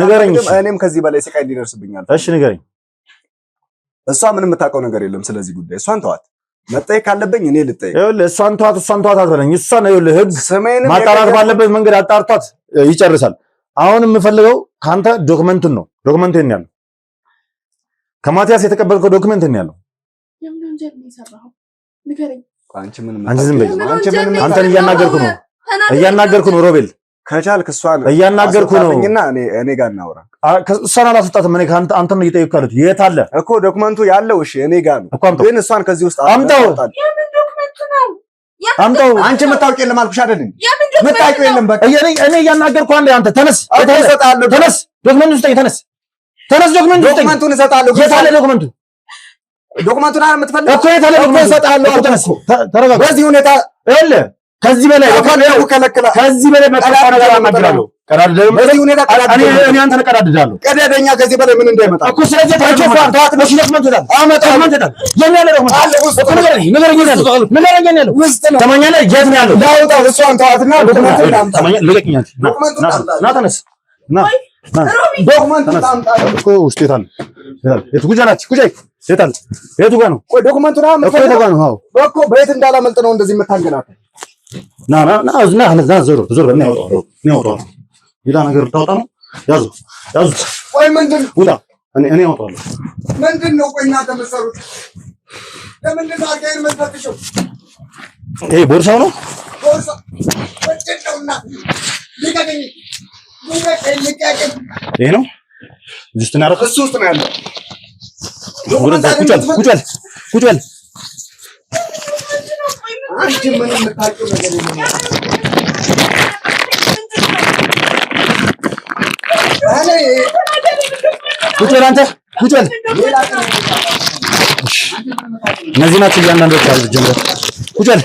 S1: እኔም ከዚህ በላይ ስቃይ እንዲደርስብኛል።
S2: እሺ ንገረኝ።
S1: እሷ ምንም የምታውቀው ነገር የለም ስለዚህ ጉዳይ። እሷን ተዋት። መጠየቅ ካለብኝ እኔ ልጠይቅ።
S2: ይኸውልህ እሷን ተዋት አትበለኝ። እሷን ይኸውልህ ህግ ማጣራት ባለበት መንገድ አጣርቷት ይጨርሳል። አሁን የምፈልገው ካንተ ዶክመንቱን ነው። ዶክመንቱን ያለው ከማቲያስ የተቀበልከው ዶክመንት ነው ያለው።
S4: የምን ወንጀል ነው የሰራኸው? ንገረኝ።
S1: አንቺ ምን
S2: ዝም በይ። አንተን እያናገርኩ ነው ሮቤል።
S1: ከቻልክ እሷን
S2: እያናገርኩ ነው
S1: እና እኔ ጋር እናውራ።
S2: እሷን አላስወጣትም። እኔ አንተን ነው እየጠየቅኩ ያለሁት። የት አለ
S1: እኮ ዶክመንቱ ያለው? እሺ እኔ ጋር ነው፣ ግን እሷን ከዚህ ውስጥ
S2: አምጣው።
S4: የምን ዶክመንት ነው?
S2: አምጣው።
S1: አንቺ መታወቅ የለም አልኩሽ አይደል? መታወቅ የለም። በቃ
S2: እኔ እያናገርኩ አንተ ተነስ፣ ተነስ፣ ዶክመንቱን ስጠኝ። ተነስ፣ ዶክመንቱን እሰጥሃለሁ። የት አለ ዶክመንቱ?
S1: ዶክመንቱን የምትፈልገው
S2: እኮ የት አለ ዶክመንቱ? እሰጥሃለሁ። ተነስ፣ ተረጋጋ።
S1: በዚህ ሁኔታ
S2: እለ ከዚህ በላይ መጣጣ ነገር አናግራለሁ። በዚህ ሁኔታ እኔ አንተን እቀዳድዳለሁ።
S1: ቀደደኛ ከዚህ በላይ ምን እንዳይመጣ
S2: እኮ። ስለዚህ ተዋት። ዶክመንቱ ይላል የት ነው ያለው? ንገረኝ ያለው ተማኛለህ? የት ነው ያለው?
S1: ላውጣው። እሷን ተዋትና ዶክመንቱን አምጣ።
S2: ልቀቅኝ። ና ተነስ፣ ና
S1: ዶክመንቱን አምጣ
S2: እኮ። ውስጥ የት አለ? የቱ ጉጃ ናት? ጉጃ የት አለ? የቱ ጋር ነው?
S1: ቆይ ዶክመንቱን
S2: እኮ የቱ ጋር ነው? አዎ
S1: እኮ በየት እንዳላመልጥ ነው እንደዚህ የምታንገላታው?
S2: ዞር በእኔ ያወጣው ሌላ ነገር ልታወጣ ነው። ያዙት።
S1: ቆይ ምንድን
S2: ውጣ። እኔ አወጣዋለሁ።
S1: ምንድን ነው? ቆይ እናንተ የምትሰሩት ለምንድን ነው? አጋይን የምትፈትሸው?
S2: ይሄ ቦርሳው ነው።
S1: ቦርሳ ምንድን ነው? እና ልቀቀኝ።
S2: ይሄ ነው እዚህ ውስጥ ነው ያደረኩት።
S1: እሱ ውስጥ ነው ያለው።
S2: ቁጭ በል።
S1: አንቺ ምን የምታውቂው ነገር የለም።
S2: ቁጭ በል አንተ፣ ቁጭ በል። እነዚህ ናቸው እያንዳንዶች ያሉት። ጀምሮ ቁጭ በል።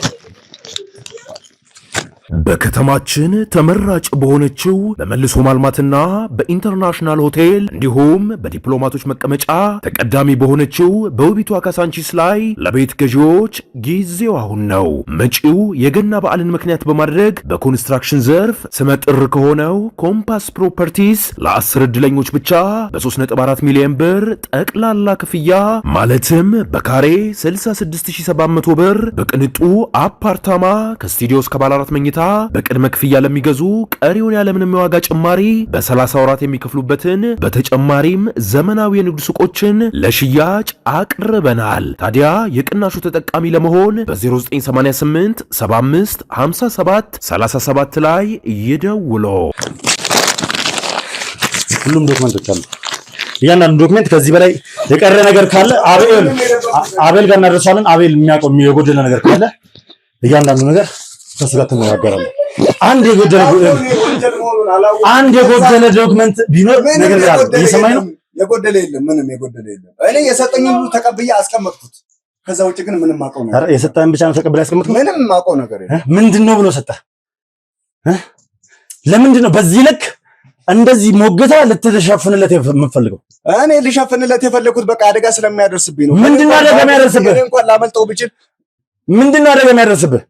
S7: በከተማችን ተመራጭ በሆነችው በመልሶ ማልማትና በኢንተርናሽናል ሆቴል እንዲሁም በዲፕሎማቶች መቀመጫ ተቀዳሚ በሆነችው በውቢቷ ካሳንቺስ ላይ ለቤት ገዢዎች ጊዜው አሁን ነው። መጪው የገና በዓልን ምክንያት በማድረግ በኮንስትራክሽን ዘርፍ ስመጥር ከሆነው ኮምፓስ ፕሮፐርቲስ ለ10 ዕድለኞች ብቻ በ3.4 ሚሊዮን ብር ጠቅላላ ክፍያ ማለትም በካሬ 66700 ብር በቅንጡ አፓርታማ ከስቱዲዮ እስከ ባለ 4 መኝታ በቅድመ ክፍያ ለሚገዙ ቀሪውን ያለምንም የዋጋ ጭማሪ በ30 ወራት የሚከፍሉበትን በተጨማሪም ዘመናዊ የንግድ ሱቆችን ለሽያጭ አቅርበናል። ታዲያ የቅናሹ ተጠቃሚ ለመሆን በ0988 75 57 37 ላይ ይደውሉ።
S2: ሁሉም ዶክመንቶች አሉ። እያንዳንዱ ዶክመንት ከዚህ በላይ የቀረ ነገር ካለ አቤል ጋር እናደርሳለን። አቤል የሚያውቀው የጎደለ ነገር ካለ እያንዳንዱ ነገር ከሱ ጋር ተነጋገራለን። አንድ የጎደለ ዶክመንት ቢኖር ነገር ያለ እየሰማኝ ነው።
S1: የጎደለ የለም፣ ምንም የጎደለ የለም። እኔ የሰጠኝን ሁሉ ተቀብዬ አስቀመጥኩት። ከዛ ውጭ ግን ምንም አውቀው ነገር
S2: አረ የሰጠህን ብቻ ነው ተቀብለህ ያስቀመጥኩት።
S1: ምንም አውቀው ነገር የለም።
S2: ምንድነው ብሎ ሰጠህ? ለምንድን ነው በዚህ ልክ እንደዚህ ሞገታ ልትሸፍንለት የምትፈልገው?
S1: እኔ ልሸፍንለት የፈለኩት በቃ አደጋ ስለሚያደርስብኝ ነው።
S2: ምንድነው አደጋ የሚያደርስብህ?
S1: እንኳን ላመልጠው ብችል
S2: ምንድነው አደጋ የሚያደርስብህ?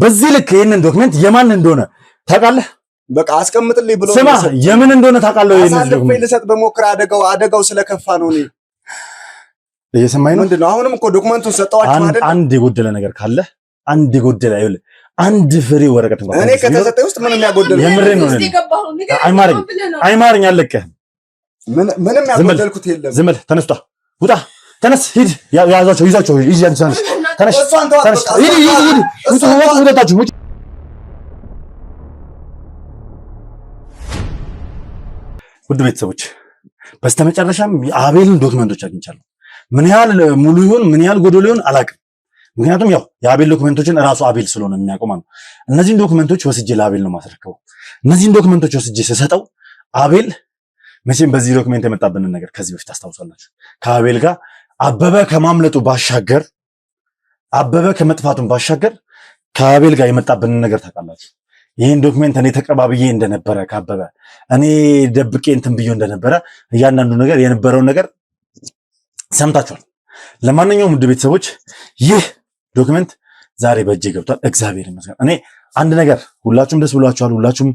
S2: በዚህ ልክ ይሄንን ዶክመንት የማን እንደሆነ ታውቃለህ?
S1: በቃ አስቀምጥልኝ ብሎ
S2: ስማ፣ የምን እንደሆነ ታውቃለህ? ይሄንን
S1: ዶክመንት ልሰጥ በሞክር አደጋው ስለከፋ ነው። እኔ
S2: እየሰማኝ ነው።
S1: ምንድነው? አሁንም እኮ ዶክመንቱን ሰጠዋችሁ አይደል?
S2: አንድ የጎደለ ነገር ካለ አንድ የጎደለ አይደል? አንድ ፍሬ ወረቀት እንኳን
S1: እኔ ከተሰጠኝ ውስጥ ምንም ያጎደለ
S2: የምሬን ነው። አይማርኝ አለቀህ።
S1: ምንም ያጎደልኩት የለም።
S2: ዝም በል። ተነስቷ፣ ውጣ፣ ተነስ፣ ሂድ። ያዛቸው፣ ይዛቸው፣ ተነስ፣ ተነስ፣ ተነስ፣ ሂድ፣ ውጣታችሁ። ውድ ቤተሰቦች በስተመጨረሻም የአቤልን ዶክመንቶች አግኝቻለሁ። ምን ያህል ሙሉ ይሁን ምን ያህል ጎዶሎ ይሁን አላውቅም። ምክንያቱም ያው የአቤል ዶክመንቶችን እራሱ አቤል ስለሆነ የሚያውቀው ማለት ነው። እነዚህን ዶክመንቶች ወስጄ ለአቤል ነው ማስረከበው። እነዚህን ዶክመንቶች ወስጄ ስሰጠው አቤል መቼም በዚህ ዶክመንት የመጣብንን ነገር ከዚህ በፊት አስታውሳላችሁ። ከአቤል ጋር አበበ ከማምለጡ ባሻገር አበበ ከመጥፋቱን ባሻገር ከአቤል ጋር የመጣብንን ነገር ታውቃላችሁ። ይህን ዶክመንት እኔ ተቀባብዬ እንደነበረ ካበበ እኔ ደብቄ እንትን ብዬ እንደነበረ እያንዳንዱ ነገር የነበረውን ነገር ሰምታችኋል። ለማንኛውም ውድ ቤተሰቦች ይህ ዶክመንት ዛሬ በእጄ ገብቷል። እግዚአብሔር ይመስገን። እኔ አንድ ነገር ሁላችሁም ደስ ብሏችኋል። ሁላችሁም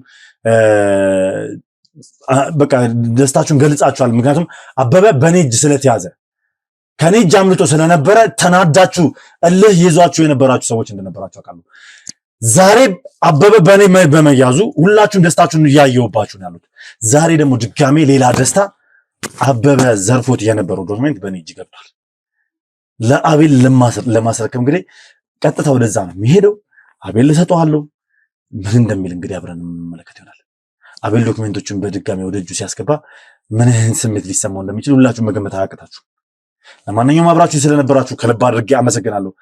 S2: በቃ ደስታችሁን ገልጻችኋል። ምክንያቱም አበበ በኔ እጅ ስለተያዘ ከኔ እጅ አምልጦ ስለነበረ ተናዳችሁ እልህ ይዟችሁ የነበራችሁ ሰዎች እንደነበራችሁ አውቃለሁ። ዛሬ አበበ በኔ በመያዙ ሁላችሁም ደስታችሁን እያየሁባችሁ ነው ያሉት። ዛሬ ደግሞ ድጋሜ ሌላ ደስታ አበበ ዘርፎት የነበረው ዶክሜንት በእኔ እጅ ገብቷል። ለአቤል ለማስረከብ እንግዲህ ቀጥታ ወደዛ ነው የሚሄደው። አቤል ልሰጠዋለሁ። ምን እንደሚል እንግዲህ አብረን የምንመለከት ይሆናል። አቤል ዶክሜንቶቹን በድጋሚ ወደ እጁ ሲያስገባ ምን ስሜት ሊሰማው እንደሚችል ሁላችሁም መገመት አያቅታችሁ። ለማንኛውም አብራችሁ ስለነበራችሁ ከልብ አድርጌ አመሰግናለሁ።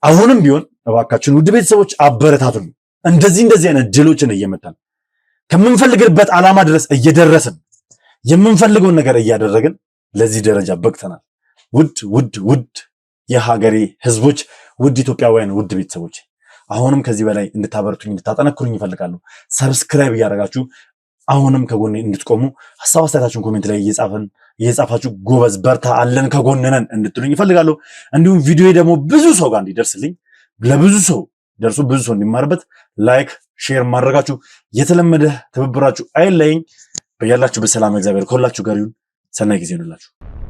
S2: አሁንም ቢሆን እባካችሁን ውድ ቤተሰቦች አበረታቱን። እንደዚህ አይነት ድሎችን እየመጣን ከምንፈልግበት ዓላማ ድረስ እየደረስን የምንፈልገውን ነገር እያደረግን ለዚህ ደረጃ በቅተናል። ውድ የሀገሬ ህዝቦች፣ ውድ ኢትዮጵያውያን፣ ውድ ቤተሰቦች አሁንም ከዚህ በላይ እንድታበረቱኝ እንድታጠነክሩኝ ይፈልጋሉ። ሰብስክራይብ እያደረጋችሁ አሁንም ከጎኔ እንድትቆሙ ሐሳብ አስተያየታችሁን ኮሜንት ላይ እየጻፋችሁ ጎበዝ በርታ አለን ከጎንነን እንድትሉኝ ይፈልጋሉ። እንዲሁም ቪዲዮ ደግሞ ብዙ ሰው ጋር እንዲደርስልኝ ለብዙ ሰው ደርሶ ብዙ ሰው እንዲማርበት ላይክ ሼር ማድረጋችሁ የተለመደ ትብብራችሁ አይለይኝ። በያላችሁ በሰላም እግዚአብሔር ከሁላችሁ ጋር ይሁን። ሰናይ ጊዜ ይሁንላችሁ።